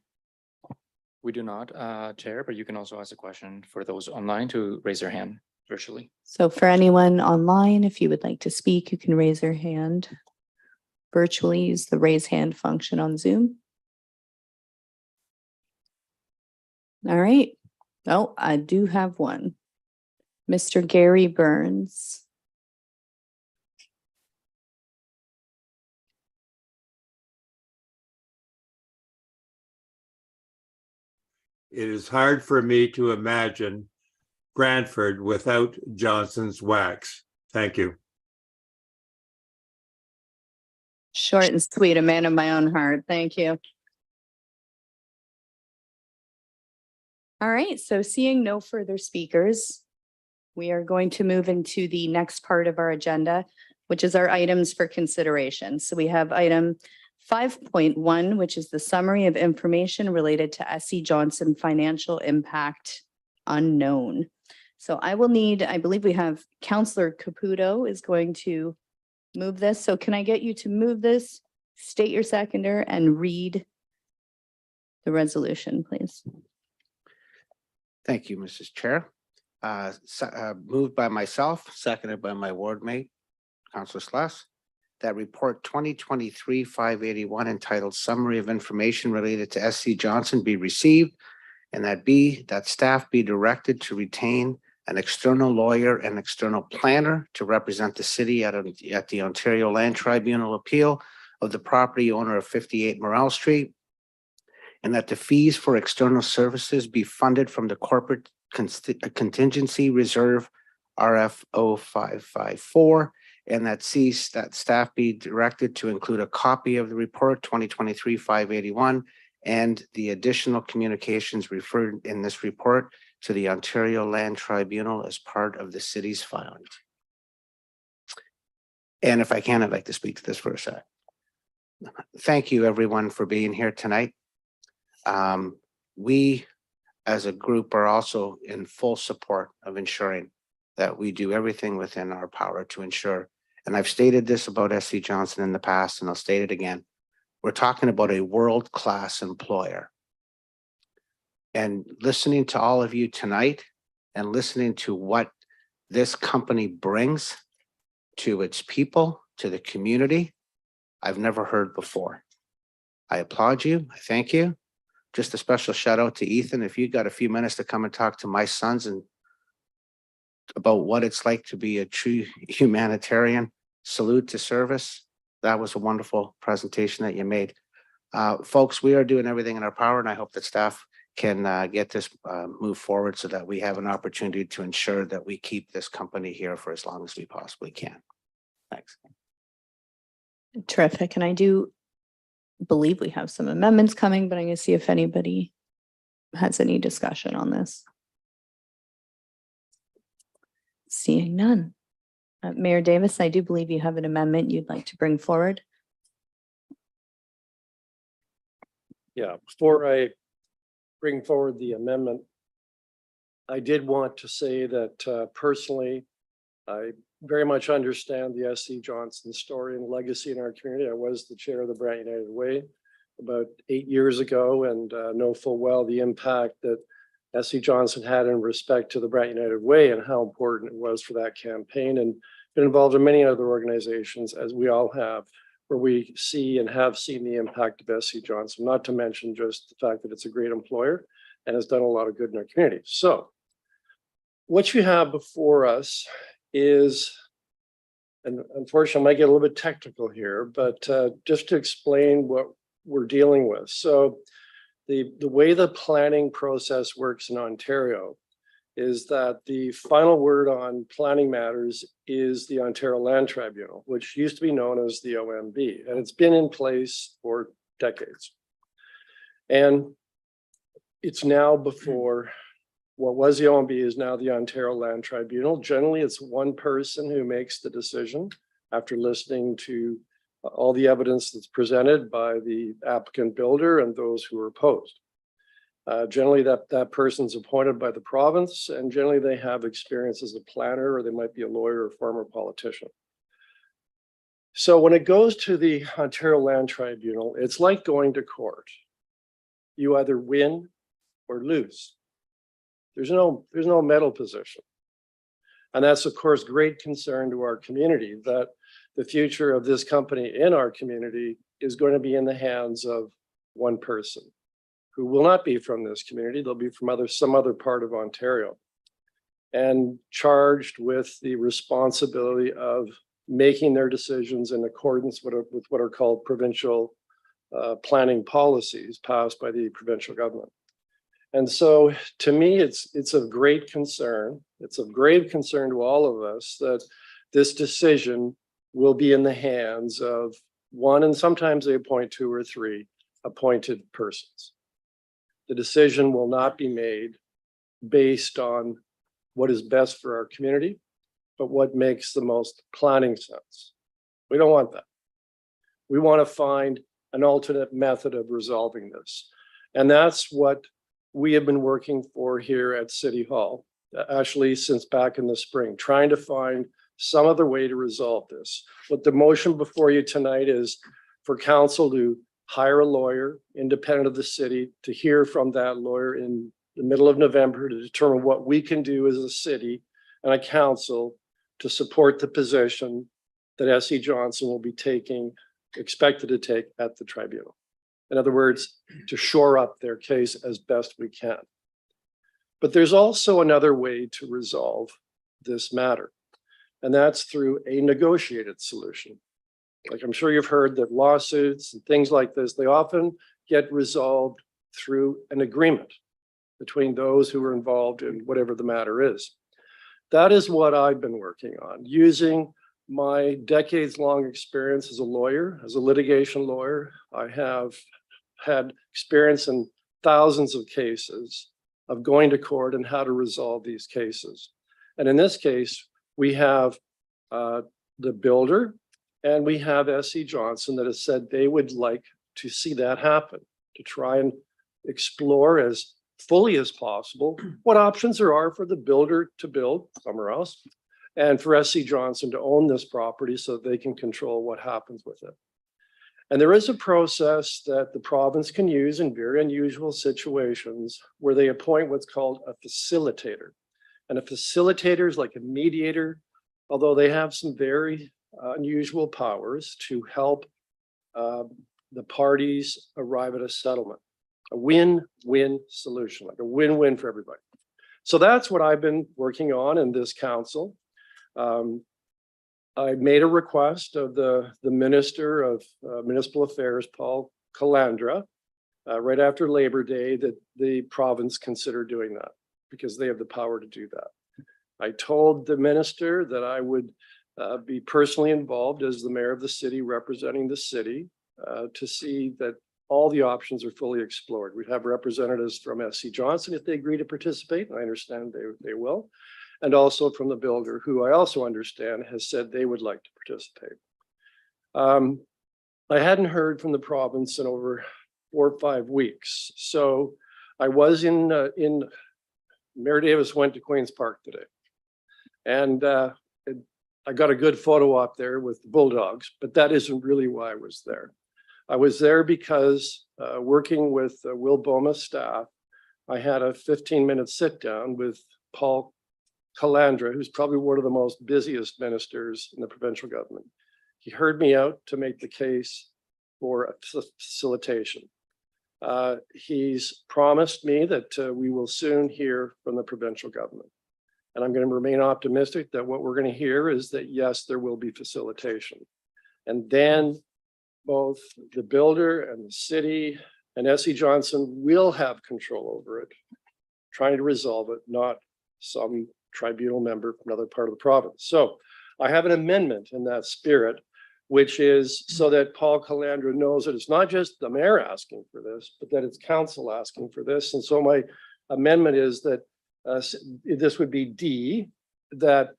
We do not, Chair, but you can also ask a question for those online to raise their hand virtually. So for anyone online, if you would like to speak, you can raise your hand. Virtually use the raise hand function on Zoom. All right. Oh, I do have one. Mr. Gary Burns. It is hard for me to imagine Brantford without Johnson's wax. Thank you. Short and sweet, a man of my own heart. Thank you. All right, so seeing no further speakers, we are going to move into the next part of our agenda, which is our items for consideration. So we have item 5.1, which is the summary of information related to SC Johnson financial impact unknown. So I will need, I believe we have Councillor Caputo is going to move this. So can I get you to move this, state your seconder, and read the resolution, please? Thank you, Mrs. Chair. Moved by myself, seconded by my ward mate, Councillor Sluss, that report 2023-581 entitled Summary of Information Related to SC Johnson be received, and that B, that staff be directed to retain an external lawyer and external planner to represent the city at the Ontario Land Tribunal appeal of the property owner of 58 Morel Street, and that the fees for external services be funded from the corporate contingency reserve RFO 554, and that C, that staff be directed to include a copy of the report 2023-581 and the additional communications referred in this report to the Ontario Land Tribunal as part of the city's filings. And if I can, I'd like to speak to this for a sec. Thank you, everyone, for being here tonight. We, as a group, are also in full support of ensuring that we do everything within our power to ensure, and I've stated this about SC Johnson in the past, and I'll state it again, we're talking about a world-class employer. And listening to all of you tonight and listening to what this company brings to its people, to the community, I've never heard before. I applaud you. I thank you. Just a special shout out to Ethan. If you got a few minutes to come and talk to my sons and about what it's like to be a true humanitarian, salute to service. That was a wonderful presentation that you made. Folks, we are doing everything in our power, and I hope that staff can get this move forward so that we have an opportunity to ensure that we keep this company here for as long as we possibly can. Thanks. Terrific. And I do believe we have some amendments coming, but I'm going to see if anybody has any discussion on this. Seeing none. Mayor Davis, I do believe you have an amendment you'd like to bring forward. Yeah, before I bring forward the amendment, I did want to say that personally, I very much understand the SC Johnson story and legacy in our community. I was the chair of the Brant United Way about 8 years ago, and know full well the impact that SC Johnson had in respect to the Brant United Way and how important it was for that campaign, and been involved in many other organizations, as we all have, where we see and have seen the impact of SC Johnson, not to mention just the fact that it's a great employer and has done a lot of good in our community. So what you have before us is, and unfortunately I might get a little bit technical here, but just to explain what we're dealing with. So the way the planning process works in Ontario is that the final word on planning matters is the Ontario Land Tribunal, which used to be known as the OMB, and it's been in place for decades. And it's now before, what was the OMB is now the Ontario Land Tribunal. Generally, it's one person who makes the decision after listening to all the evidence that's presented by the applicant builder and those who are opposed. Generally, that person's appointed by the province, and generally they have experience as a planner, or they might be a lawyer or former politician. So when it goes to the Ontario Land Tribunal, it's like going to court. You either win or lose. There's no middle position. And that's, of course, great concern to our community, that the future of this company in our community is going to be in the hands of one person. who will not be from this community. They'll be from some other part of Ontario, and charged with the responsibility of making their decisions in accordance with what are called provincial planning policies passed by the provincial government. And so to me, it's of great concern. It's of grave concern to all of us that this decision will be in the hands of one, and sometimes they appoint 2 or 3 appointed persons. The decision will not be made based on what is best for our community, but what makes the most planning sense. We don't want that. We want to find an alternate method of resolving this. And that's what we have been working for here at City Hall, actually since back in the spring, trying to find some other way to resolve this. What the motion before you tonight is for council to hire a lawyer independent of the city, to hear from that lawyer in the middle of November to determine what we can do as a city and a council to support the position that S.E. Johnson will be expected to take at the tribunal. In other words, to shore up their case as best we can. But there's also another way to resolve this matter, and that's through a negotiated solution. Like I'm sure you've heard that lawsuits and things like this, they often get resolved through an agreement between those who are involved in whatever the matter is. That is what I've been working on, using my decades-long experience as a lawyer, as a litigation lawyer. I have had experience in thousands of cases of going to court and how to resolve these cases. And in this case, we have the builder and we have S.E. Johnson that has said they would like to see that happen, to try and explore as fully as possible what options there are for the builder to build somewhere else and for S.E. Johnson to own this property so they can control what happens with it. And there is a process that the province can use in very unusual situations where they appoint what's called a facilitator. And a facilitator is like a mediator, although they have some very unusual powers to help the parties arrive at a settlement, a win-win solution, like a win-win for everybody. So that's what I've been working on in this council. I made a request of the Minister of Municipal Affairs, Paul Calandra, right after Labor Day, that the province consider doing that because they have the power to do that. I told the minister that I would be personally involved as the mayor of the city, representing the city, to see that all the options are fully explored. We have representatives from S.E. Johnson if they agree to participate, and I understand they will. And also from the builder, who I also understand has said they would like to participate. I hadn't heard from the province in over 4 or 5 weeks. So I was in Mayor Davis went to Queen's Park today. And I got a good photo up there with the Bulldogs, but that isn't really why I was there. I was there because working with Will Boma's staff, I had a 15-minute sit down with Paul Calandra, who's probably one of the most busiest ministers in the provincial government. He heard me out to make the case for a facilitation. He's promised me that we will soon hear from the provincial government. And I'm going to remain optimistic that what we're going to hear is that, yes, there will be facilitation. And then both the builder and the city and S.E. Johnson will have control over it, trying to resolve it, not some tribunal member from another part of the province. So I have an amendment in that spirit, which is so that Paul Calandra knows that it's not just the mayor asking for this, but that it's council asking for this. And so my amendment is that this would be D, that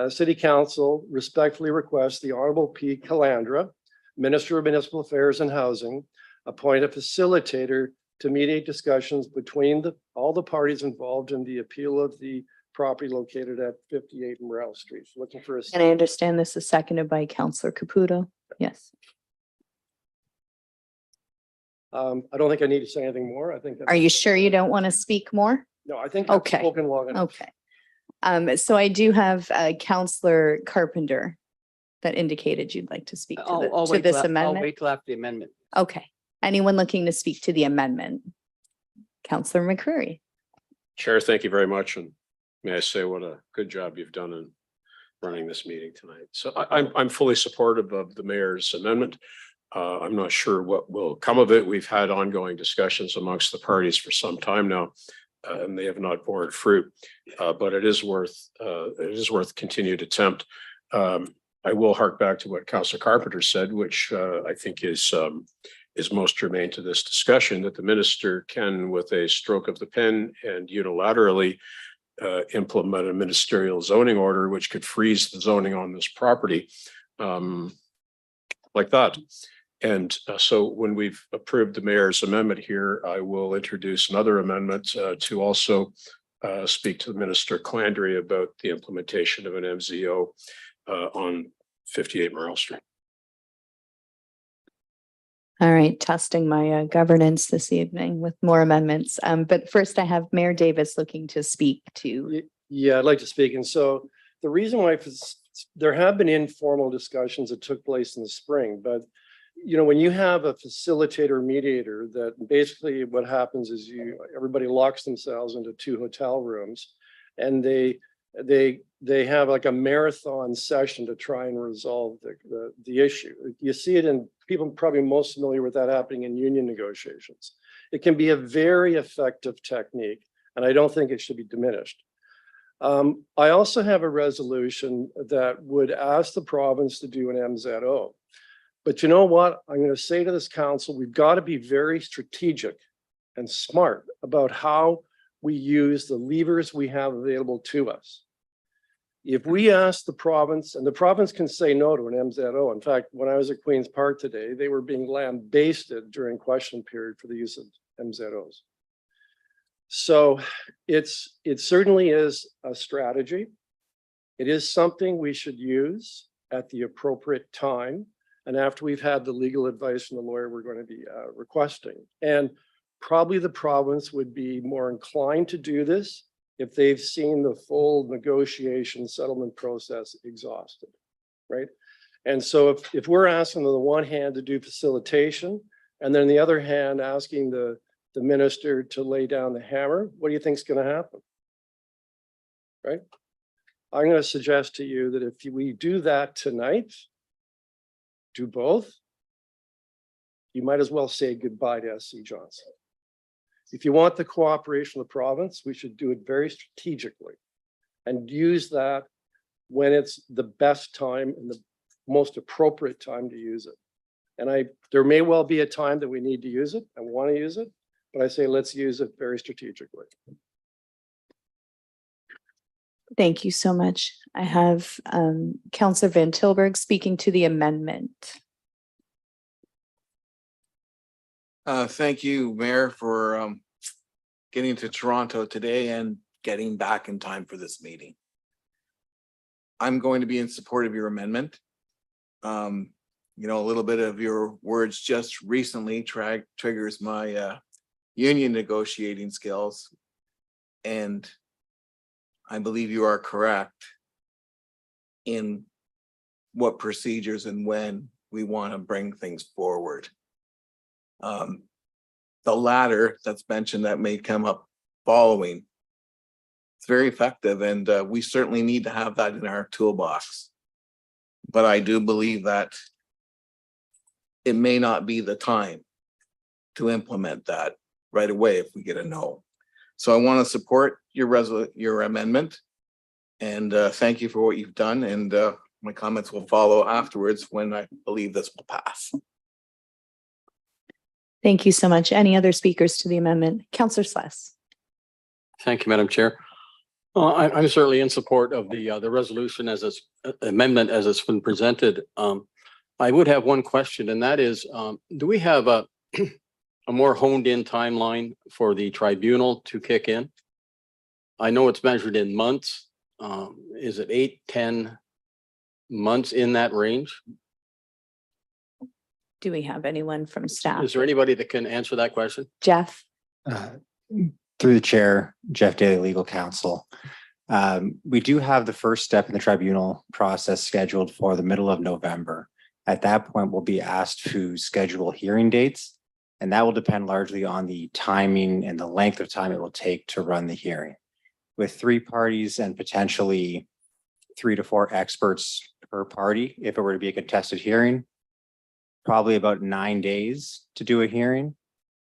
City Council respectfully requests the Honorable P. Calandra, Minister of Municipal Affairs and Housing, appoint a facilitator to mediate discussions between all the parties involved in the appeal of the property located at 58 Morel Street. So looking for a. And I understand this is seconded by Councillor Caputo. Yes. I don't think I need to say anything more. I think. Are you sure you don't want to speak more? No, I think I've spoken long enough. Okay. So I do have Councillor Carpenter that indicated you'd like to speak to this amendment. I'll wait till after the amendment. Okay. Anyone looking to speak to the amendment? Counselor McCreary. Chair, thank you very much. And may I say what a good job you've done in running this meeting tonight. So I'm fully supportive of the mayor's amendment. I'm not sure what will come of it. We've had ongoing discussions amongst the parties for some time now, and they have not borne fruit. But it is worth continued attempt. I will hark back to what Councillor Carpenter said, which I think is most germane to this discussion, that the minister can, with a stroke of the pen and unilaterally, implement a ministerial zoning order, which could freeze the zoning on this property like that. And so when we've approved the mayor's amendment here, I will introduce another amendment to also speak to the Minister Clandry about the implementation of an MZO on 58 Merrill Street. All right, testing my governance this evening with more amendments. But first I have Mayor Davis looking to speak to. Yeah, I'd like to speak. And so the reason why there have been informal discussions that took place in the spring, but when you have a facilitator mediator, that basically what happens is everybody locks themselves into 2 hotel rooms, and they have like a marathon session to try and resolve the issue. You see it in people probably most familiar with that happening in union negotiations. It can be a very effective technique, and I don't think it should be diminished. I also have a resolution that would ask the province to do an MZO. But you know what? I'm going to say to this council, we've got to be very strategic and smart about how we use the levers we have available to us. If we ask the province, and the province can say no to an MZO. In fact, when I was at Queen's Park today, they were being lambasted during question period for the use of MZOs. So it certainly is a strategy. It is something we should use at the appropriate time, and after we've had the legal advice from the lawyer we're going to be requesting. And probably the province would be more inclined to do this if they've seen the full negotiation settlement process exhausted, right? And so if we're asking on the one hand to do facilitation, and then on the other hand asking the minister to lay down the hammer, what do you think is going to happen? Right? I'm going to suggest to you that if we do that tonight, do both, you might as well say goodbye to SC Johnson. If you want the cooperation of the province, we should do it very strategically and use that when it's the best time and the most appropriate time to use it. And there may well be a time that we need to use it and want to use it, but I say let's use it very strategically. Thank you so much. I have Councillor Van Tilburg speaking to the amendment. Thank you, Mayor, for getting to Toronto today and getting back in time for this meeting. I'm going to be in support of your amendment. A little bit of your words just recently triggers my union negotiating skills. And I believe you are correct in what procedures and when we want to bring things forward. The latter that's mentioned that may come up following, it's very effective, and we certainly need to have that in our toolbox. But I do believe that it may not be the time to implement that right away if we get a no. So I want to support your amendment, and thank you for what you've done. And my comments will follow afterwards when I believe this will pass. Thank you so much. Any other speakers to the amendment? Councillor Sless. Thank you, Madam Chair. I'm certainly in support of the resolution as its amendment as it's been presented. I would have one question, and that is, do we have a more honed in timeline for the tribunal to kick in? I know it's measured in months. Is it 8, 10 months in that range? Do we have anyone from staff? Is there anybody that can answer that question? Jeff? Through the chair, Jeff Daly, legal counsel. We do have the first step in the tribunal process scheduled for the middle of November. At that point, we'll be asked to schedule hearing dates. And that will depend largely on the timing and the length of time it will take to run the hearing. With 3 parties and potentially 3 to 4 experts per party, if it were to be a contested hearing, probably about 9 days to do a hearing.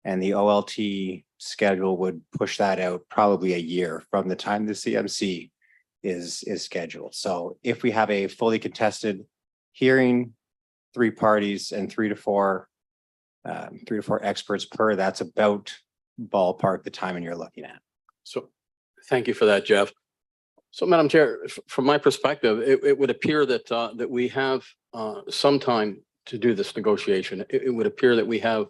And the OLT schedule would push that out probably a year from the time the CMC is scheduled. So if we have a fully contested hearing, 3 parties and 3 to 4 experts per, that's about ballpark the timing you're looking at. So thank you for that, Jeff. So Madam Chair, from my perspective, it would appear that that we have some time to do this negotiation. It would appear that we have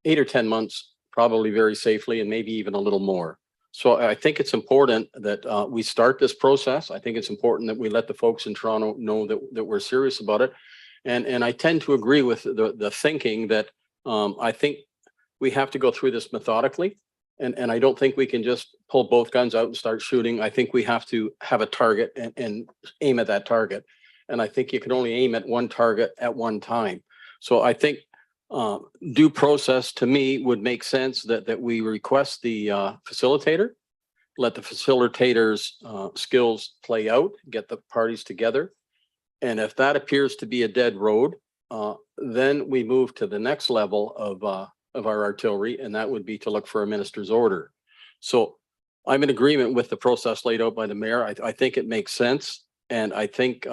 8 or 10 months, probably very safely, and maybe even a little more. So I think it's important that we start this process. I think it's important that we let the folks in Toronto know that we're serious about it. And I tend to agree with the thinking that I think we have to go through this methodically. And I don't think we can just pull both guns out and start shooting. I think we have to have a target and aim at that target. And I think you can only aim at one target at one time. So I think due process to me would make sense that we request the facilitator, let the facilitator's skills play out, get the parties together. And if that appears to be a dead road, then we move to the next level of our artillery, and that would be to look for a minister's order. So I'm in agreement with the process laid out by the mayor. I think it makes sense. And I think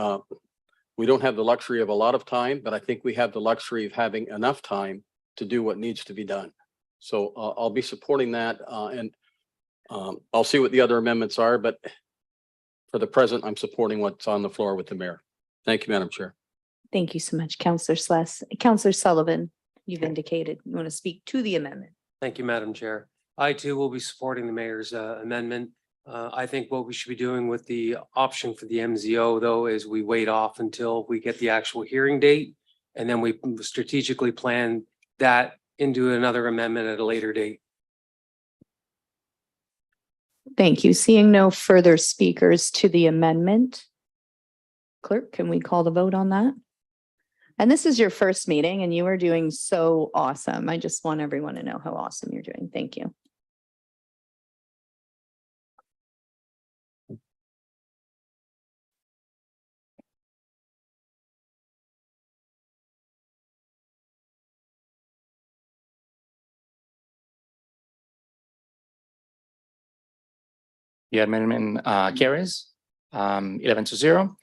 we don't have the luxury of a lot of time, but I think we have the luxury of having enough time to do what needs to be done. So I'll be supporting that, and I'll see what the other amendments are, but for the present, I'm supporting what's on the floor with the mayor. Thank you, Madam Chair. Thank you so much, Councillor Sless. Councillor Sullivan, you've indicated you want to speak to the amendment. Thank you, Madam Chair. I too will be supporting the mayor's amendment. I think what we should be doing with the option for the MZO, though, is we wait off until we get the actual hearing date, and then we strategically plan that into another amendment at a later date. Thank you. Seeing no further speakers to the amendment. Clerk, can we call the vote on that? And this is your first meeting and you are doing so awesome. I just want everyone to know how awesome you're doing. Thank you. The amendment carries 11-0.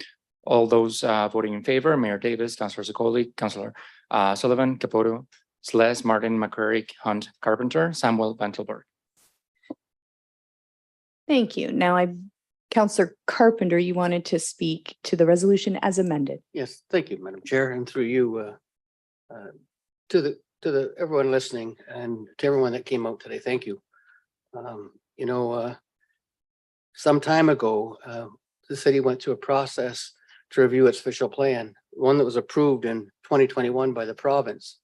All those voting in favor, Mayor Davis, Councillor Zuccoli, Councillor Sullivan, Capoto, Sless, Martin, McCrary, Hunt, Carpenter, Samuel, Van Tilburg. Thank you. Now Councillor Carpenter, you wanted to speak to the resolution as amended. Yes, thank you, Madam Chair, and through you to the everyone listening and to everyone that came out today. Thank you. Some time ago, the city went through a process to review its official plan, one that was approved in 2021 by the province.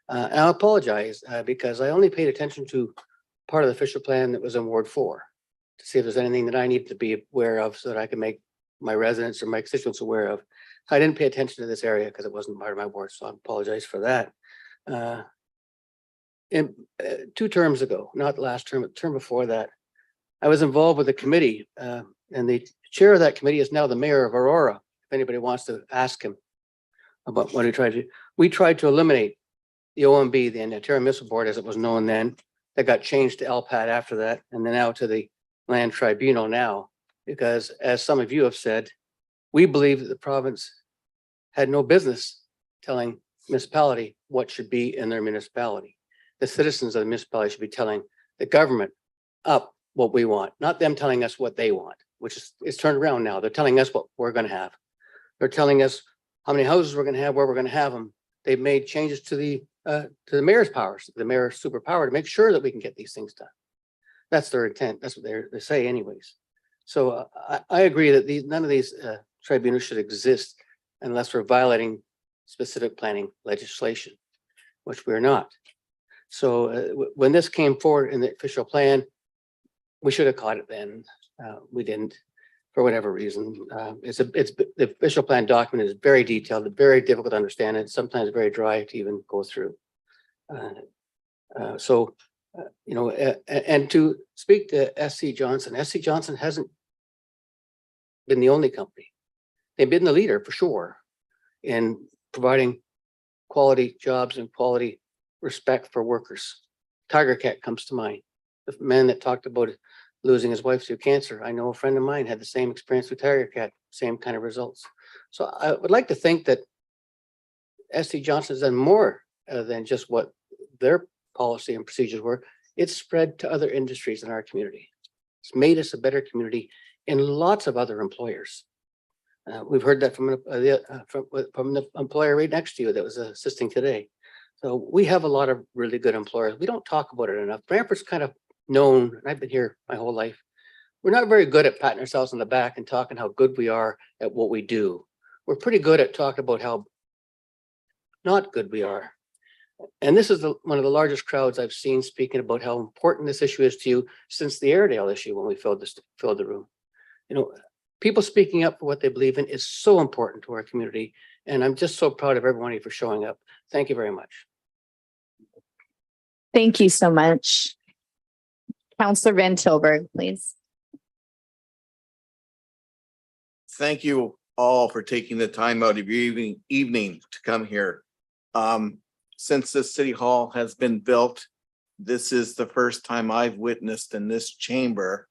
And I apologize because I only paid attention to part of the official plan that was in Ward 4 to see if there's anything that I need to be aware of so that I can make my residents or my constituents aware of. I didn't pay attention to this area because it wasn't part of my ward, so I apologize for that. 2 terms ago, not the last term, but the term before that, I was involved with a committee, and the chair of that committee is now the mayor of Aurora. If anybody wants to ask him about what he tried to do. We tried to eliminate the OMB, the Ontario Municipal Board, as it was known then. That got changed to LPAT after that, and then now to the Land Tribunal now, because as some of you have said, we believe that the province had no business telling municipality what should be in their municipality. The citizens of the municipality should be telling the government up what we want, not them telling us what they want, which is turned around now. They're telling us what we're going to have. They're telling us how many houses we're going to have, where we're going to have them. They've made changes to the mayor's powers, the mayor's superpower to make sure that we can get these things done. That's their intent. That's what they say anyways. So I agree that none of these tribunals should exist unless we're violating specific planning legislation, which we're not. So when this came forward in the official plan, we should have caught it then. We didn't, for whatever reason. The official plan document is very detailed, very difficult to understand, and sometimes very dry to even go through. And to speak to SC Johnson hasn't been the only company. They've been the leader for sure in providing quality jobs and quality respect for workers. Tiger Cat comes to mind. The man that talked about losing his wife to cancer. I know a friend of mine had the same experience with Tiger Cat, same kind of results. So I would like to think that SC Johnson has done more than just what their policy and procedures were. It's spread to other industries in our community. It's made us a better community in lots of other employers. We've heard that from the employer right next to you that was assisting today. So we have a lot of really good employers. We don't talk about it enough. Brantford's kind of known, and I've been here my whole life. We're not very good at patting ourselves on the back and talking how good we are at what we do. We're pretty good at talking about how not good we are. And this is one of the largest crowds I've seen speaking about how important this issue is to you since the Airedale issue when we filled the room. You know, people speaking up for what they believe in is so important to our community. And I'm just so proud of everyone for showing up. Thank you very much. Thank you so much. Councillor Van Tilburg, please. Thank you all for taking the time out of your evening to come here. Since this city hall has been built, this is the first time I've witnessed in this chamber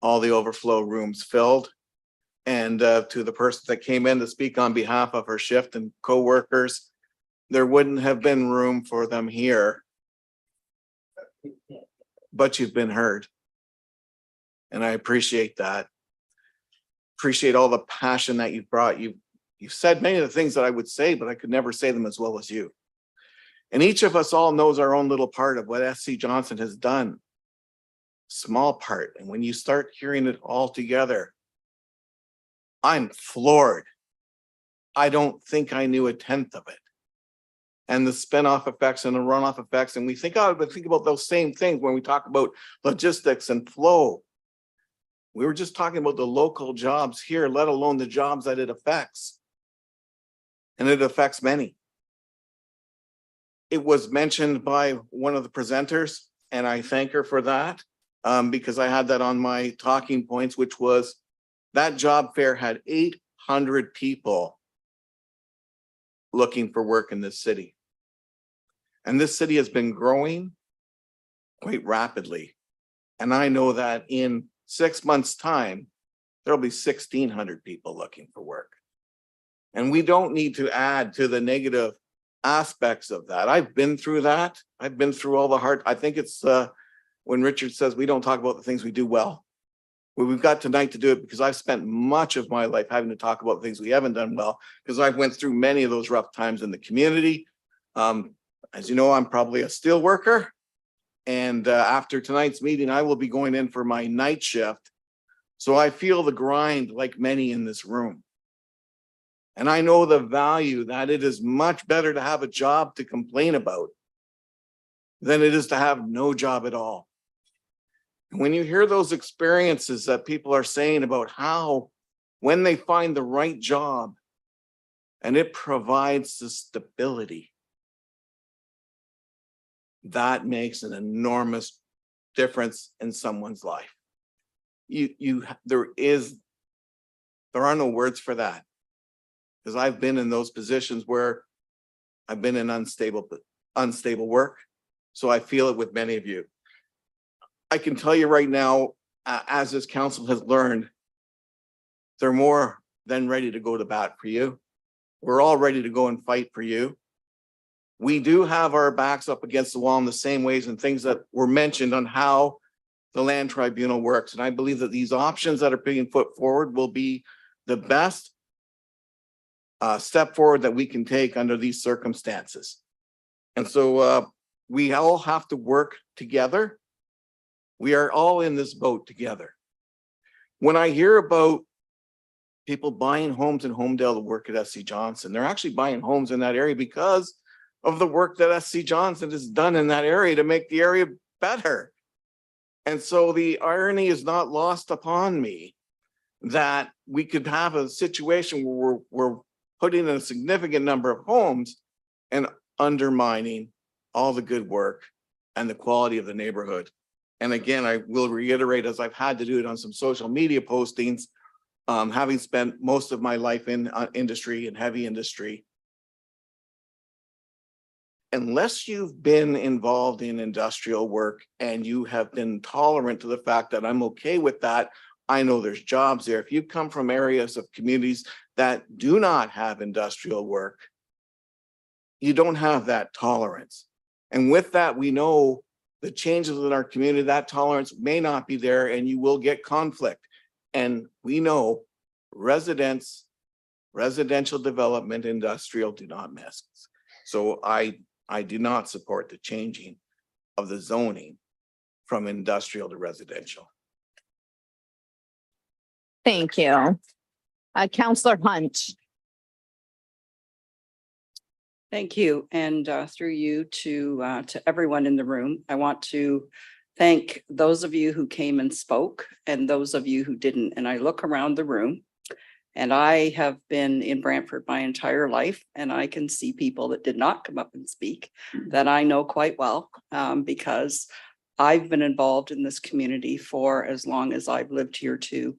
all the overflow rooms filled. And to the person that came in to speak on behalf of her shift and co-workers, there wouldn't have been room for them here, but you've been heard. And I appreciate that. Appreciate all the passion that you've brought. You've said many of the things that I would say, but I could never say them as well as you. And each of us all knows our own little part of what SC Johnson has done. Small part. And when you start hearing it all together, I'm floored. I don't think I knew a tenth of it. And the spin-off effects and the runoff effects. And we think about those same things when we talk about logistics and flow. We were just talking about the local jobs here, let alone the jobs that it affects. And it affects many. It was mentioned by one of the presenters, and I thank her for that, because I had that on my talking points, which was that job fair had 800 people looking for work in this city. And this city has been growing quite rapidly. And I know that in 6 months' time, there'll be 1,600 people looking for work. And we don't need to add to the negative aspects of that. I've been through that. I've been through all the hard. I think it's when Richard says we don't talk about the things we do well. Well, we've got tonight to do it because I've spent much of my life having to talk about things we haven't done well because I've went through many of those rough times in the community. As you know, I'm probably a steel worker. And after tonight's meeting, I will be going in for my night shift. So I feel the grind like many in this room. And I know the value that it is much better to have a job to complain about than it is to have no job at all. And when you hear those experiences that people are saying about how when they find the right job and it provides the stability, that makes an enormous difference in someone's life. There are no words for that. Because I've been in those positions where I've been in unstable work. So I feel it with many of you. I can tell you right now, as this council has learned, they're more than ready to go to bat for you. We're all ready to go and fight for you. We do have our backs up against the wall in the same ways and things that were mentioned on how the land tribunal works. And I believe that these options that are being put forward will be the best step forward that we can take under these circumstances. And so we all have to work together. We are all in this boat together. When I hear about people buying homes in Homedale to work at SC Johnson, they're actually buying homes in that area because of the work that SC Johnson has done in that area to make the area better. And so the irony is not lost upon me that we could have a situation where we're putting in a significant number of homes and undermining all the good work and the quality of the neighborhood. And again, I will reiterate, as I've had to do it on some social media postings, having spent most of my life in industry and heavy industry. Unless you've been involved in industrial work and you have been tolerant to the fact that I'm okay with that, I know there's jobs there. If you come from areas of communities that do not have industrial work, you don't have that tolerance. And with that, we know the changes in our community, that tolerance may not be there and you will get conflict. And we know residential development, industrial do not mix. So I do not support the changing of the zoning from industrial to residential. Thank you. Counselor Hunt. Thank you. And through you to everyone in the room, I want to thank those of you who came and spoke and those of you who didn't. And I look around the room and I have been in Brantford my entire life and I can see people that did not come up and speak that I know quite well because I've been involved in this community for as long as I've lived here too.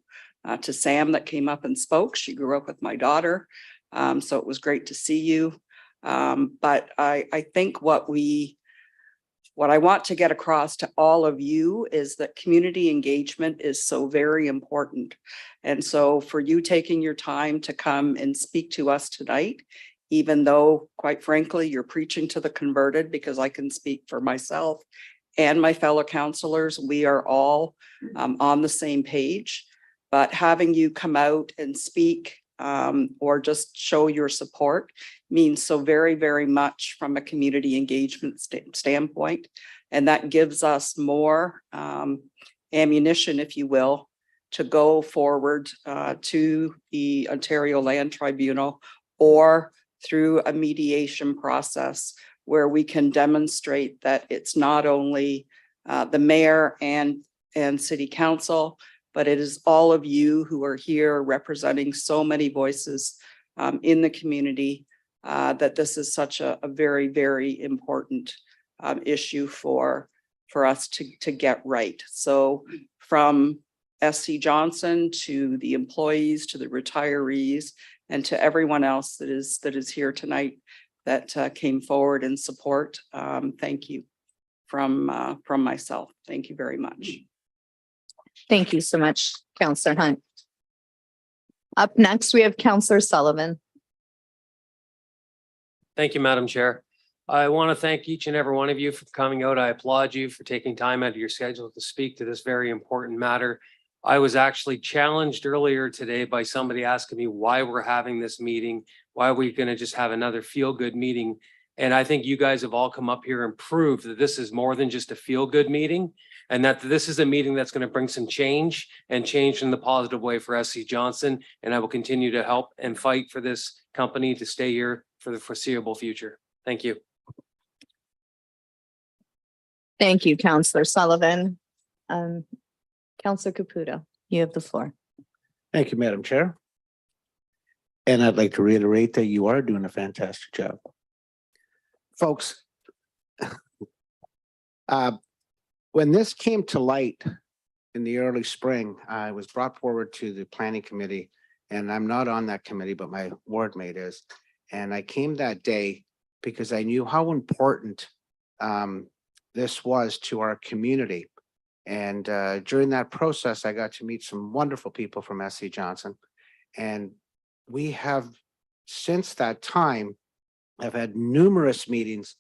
To Sam that came up and spoke, she grew up with my daughter. So it was great to see you. But I think what I want to get across to all of you is that community engagement is so very important. And so for you taking your time to come and speak to us tonight, even though quite frankly, you're preaching to the converted, because I can speak for myself and my fellow counselors, we are all on the same page. But having you come out and speak or just show your support means so very, very much from a community engagement standpoint. And that gives us more ammunition, if you will, to go forward to the Ontario Land Tribunal or through a mediation process where we can demonstrate that it's not only the mayor and city council, but it is all of you who are here representing so many voices in the community, that this is such a very, very important issue for us to get right. So from SC Johnson to the employees, to the retirees, and to everyone else that is here tonight that came forward in support, thank you from myself. Thank you very much. Thank you so much, Counselor Hunt. Up next, we have Counselor Sullivan. Thank you, Madam Chair. I want to thank each and every one of you for coming out. I applaud you for taking time out of your schedule to speak to this very important matter. I was actually challenged earlier today by somebody asking me why we're having this meeting. Why are we going to just have another feel-good meeting? And I think you guys have all come up here and proved that this is more than just a feel-good meeting, and that this is a meeting that's going to bring some change and change in the positive way for SC Johnson. And I will continue to help and fight for this company to stay here for the foreseeable future. Thank you. Thank you, Counselor Sullivan. Counselor Caputo, you have the floor. Thank you, Madam Chair. And I'd like to reiterate that you are doing a fantastic job. Folks, when this came to light in the early spring, I was brought forward to the planning committee, and I'm not on that committee, but my ward mate is. And I came that day because I knew how important this was to our community. And during that process, I got to meet some wonderful people from SC Johnson. And we have, since that time, have had numerous meetings.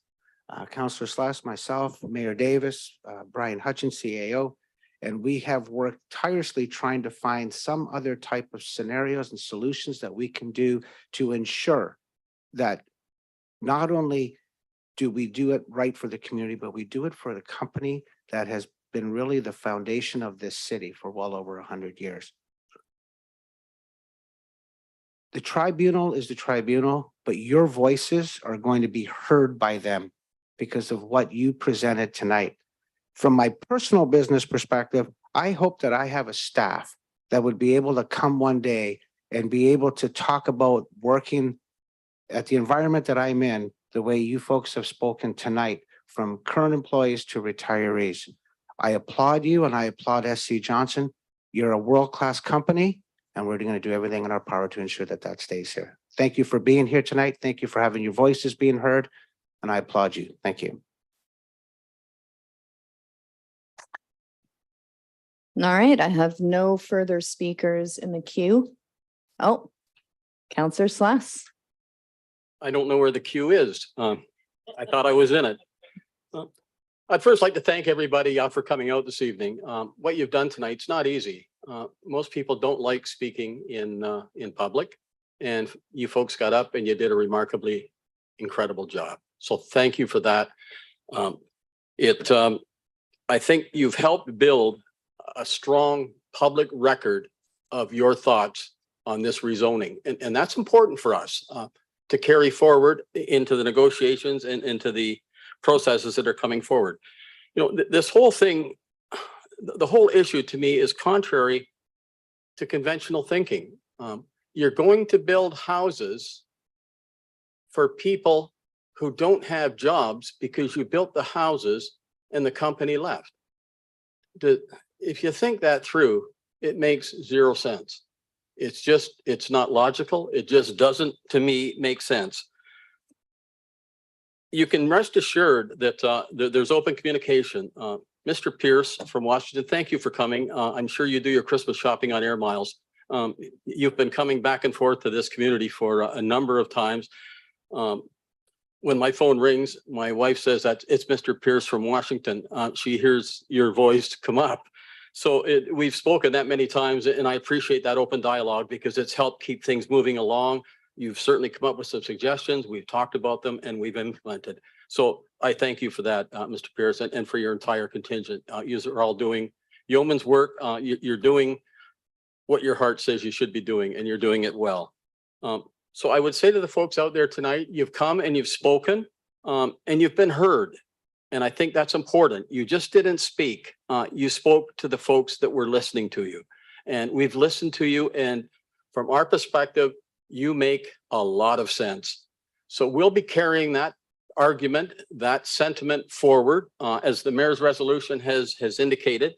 Councillor Slash, myself, Mayor Davis, Brian Hutchins, CAO, and we have worked tirelessly trying to find some other type of scenarios and solutions that we can do to ensure that not only do we do it right for the community, but we do it for the company that has been really the foundation of this city for well over 100 years. The tribunal is the tribunal, but your voices are going to be heard by them because of what you presented tonight. From my personal business perspective, I hope that I have a staff that would be able to come one day and be able to talk about working at the environment that I'm in, the way you folks have spoken tonight, from current employees to retirees. I applaud you and I applaud SC Johnson. You're a world-class company and we're going to do everything in our power to ensure that that stays here. Thank you for being here tonight. Thank you for having your voices being heard, and I applaud you. Thank you. All right, I have no further speakers in the queue. Oh, Counselor Slass. I don't know where the queue is. I thought I was in it. I'd first like to thank everybody for coming out this evening. What you've done tonight's not easy. Most people don't like speaking in public, and you folks got up and you did a remarkably incredible job. So thank you for that. I think you've helped build a strong public record of your thoughts on this rezoning, and that's important for us to carry forward into the negotiations and into the processes that are coming forward. You know, this whole thing, the whole issue to me is contrary to conventional thinking. You're going to build houses for people who don't have jobs because you built the houses and the company left. If you think that through, it makes zero sense. It's not logical. It just doesn't, to me, make sense. You can rest assured that there's open communication. Mr. Pierce from Washington, thank you for coming. I'm sure you do your Christmas shopping on air miles. You've been coming back and forth to this community for a number of times. When my phone rings, my wife says that it's Mr. Pierce from Washington. She hears your voice come up. So we've spoken that many times, and I appreciate that open dialogue because it's helped keep things moving along. You've certainly come up with some suggestions. We've talked about them and we've implemented. So I thank you for that, Mr. Pierce, and for your entire contingent. You are all doing yeoman's work. You're doing what your heart says you should be doing, and you're doing it well. So I would say to the folks out there tonight, you've come and you've spoken and you've been heard. And I think that's important. You just didn't speak. You spoke to the folks that were listening to you. And we've listened to you. And from our perspective, you make a lot of sense. So we'll be carrying that argument, that sentiment forward, as the mayor's resolution has indicated.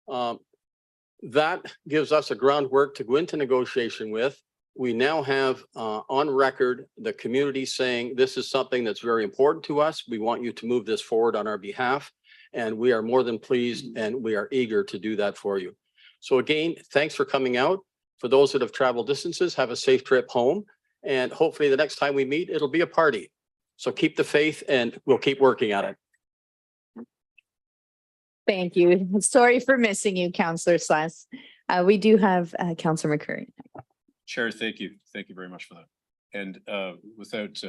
That gives us a groundwork to go into negotiation with. We now have on record the community saying this is something that's very important to us. We want you to move this forward on our behalf. And we are more than pleased and we are eager to do that for you. So again, thanks for coming out. For those that have traveled distances, have a safe trip home. And hopefully the next time we meet, it'll be a party. So keep the faith and we'll keep working at it. Thank you. Sorry for missing you, Counselor Slass. We do have Counselor McCurry. Chair, thank you. Thank you very much for that. And without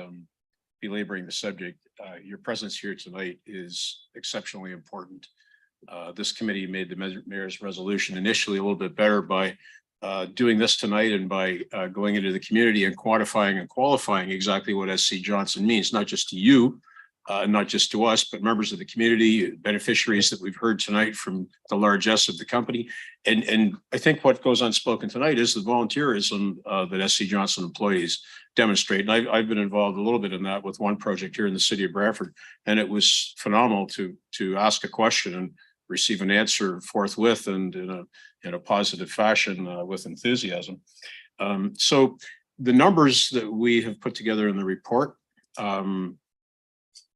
belaboring the subject, your presence here tonight is exceptionally important. This committee made the mayor's resolution initially a little bit better by doing this tonight and by going into the community and quantifying and qualifying exactly what SC Johnson means, not just to you, not just to us, but members of the community, beneficiaries that we've heard tonight from the largesse of the company. And I think what goes unspoken tonight is the volunteerism that SC Johnson employees demonstrate. And I've been involved a little bit in that with one project here in the city of Brantford, and it was phenomenal to ask a question and receive an answer forthwith and in a positive fashion with enthusiasm. So the numbers that we have put together in the report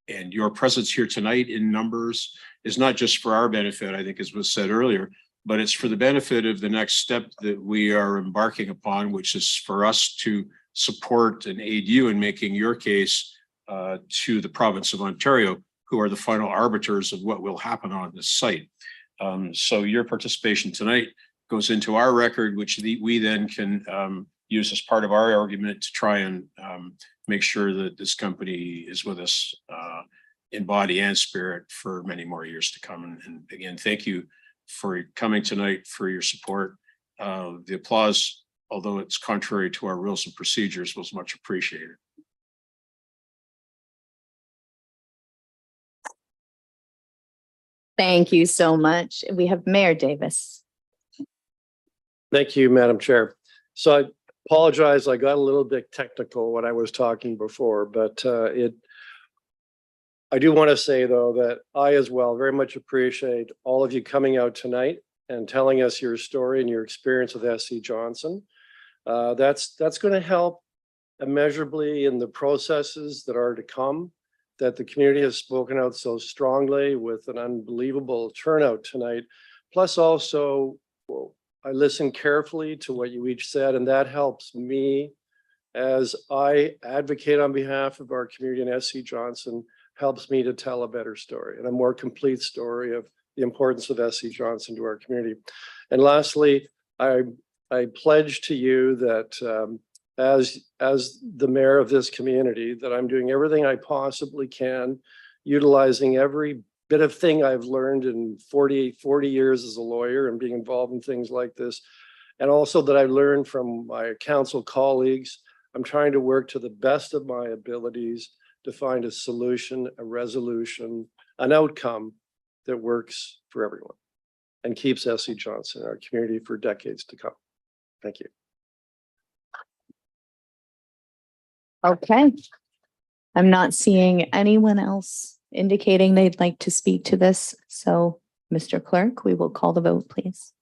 and your presence here tonight in numbers is not just for our benefit, I think, as was said earlier, but it's for the benefit of the next step that we are embarking upon, which is for us to support and aid you in making your case to the province of Ontario, who are the final arbiters of what will happen on this site. So your participation tonight goes into our record, which we then can use as part of our argument to try and make sure that this company is with us in body and spirit for many more years to come. And again, thank you for coming tonight, for your support. The applause, although it's contrary to our rules and procedures, was much appreciated. Thank you so much. We have Mayor Davis. Thank you, Madam Chair. So I apologize, I got a little bit technical when I was talking before, but I do want to say, though, that I as well very much appreciate all of you coming out tonight and telling us your story and your experience with SC Johnson. That's going to help immeasurably in the processes that are to come, that the community has spoken out so strongly with an unbelievable turnout tonight. Plus also, I listened carefully to what you each said, and that helps me as I advocate on behalf of our community in SC Johnson, helps me to tell a better story and a more complete story of the importance of SC Johnson to our community. And lastly, I pledge to you that as the mayor of this community, that I'm doing everything I possibly can, utilizing every bit of thing I've learned in 40 years as a lawyer and being involved in things like this. And also that I learned from my council colleagues. I'm trying to work to the best of my abilities to find a solution, a resolution, an outcome that works for everyone and keeps SC Johnson in our community for decades to come. Thank you. Okay. I'm not seeing anyone else indicating they'd like to speak to this. So, Mr. Clerk, we will call the vote, please.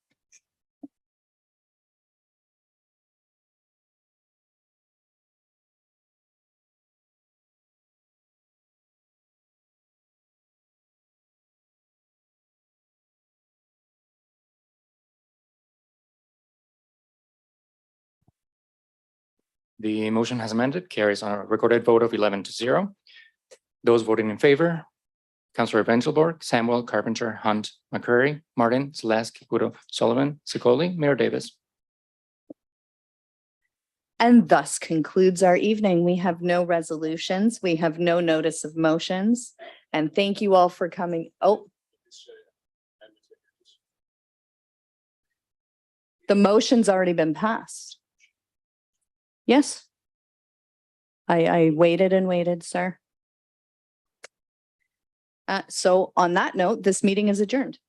The motion has amended, carries on a recorded vote of 11-0. Those voting in favor, Councillor Vengelborg, Samuel, Carpenter, Hunt, McCurry, Martin, Celeste, Caputo, Sullivan, Sikoli, Mayor Davis. And thus concludes our evening. We have no resolutions. We have no notice of motions. And thank you all for coming. Oh. The motion's already been passed. Yes. I waited and waited, sir. So on that note, this meeting is adjourned.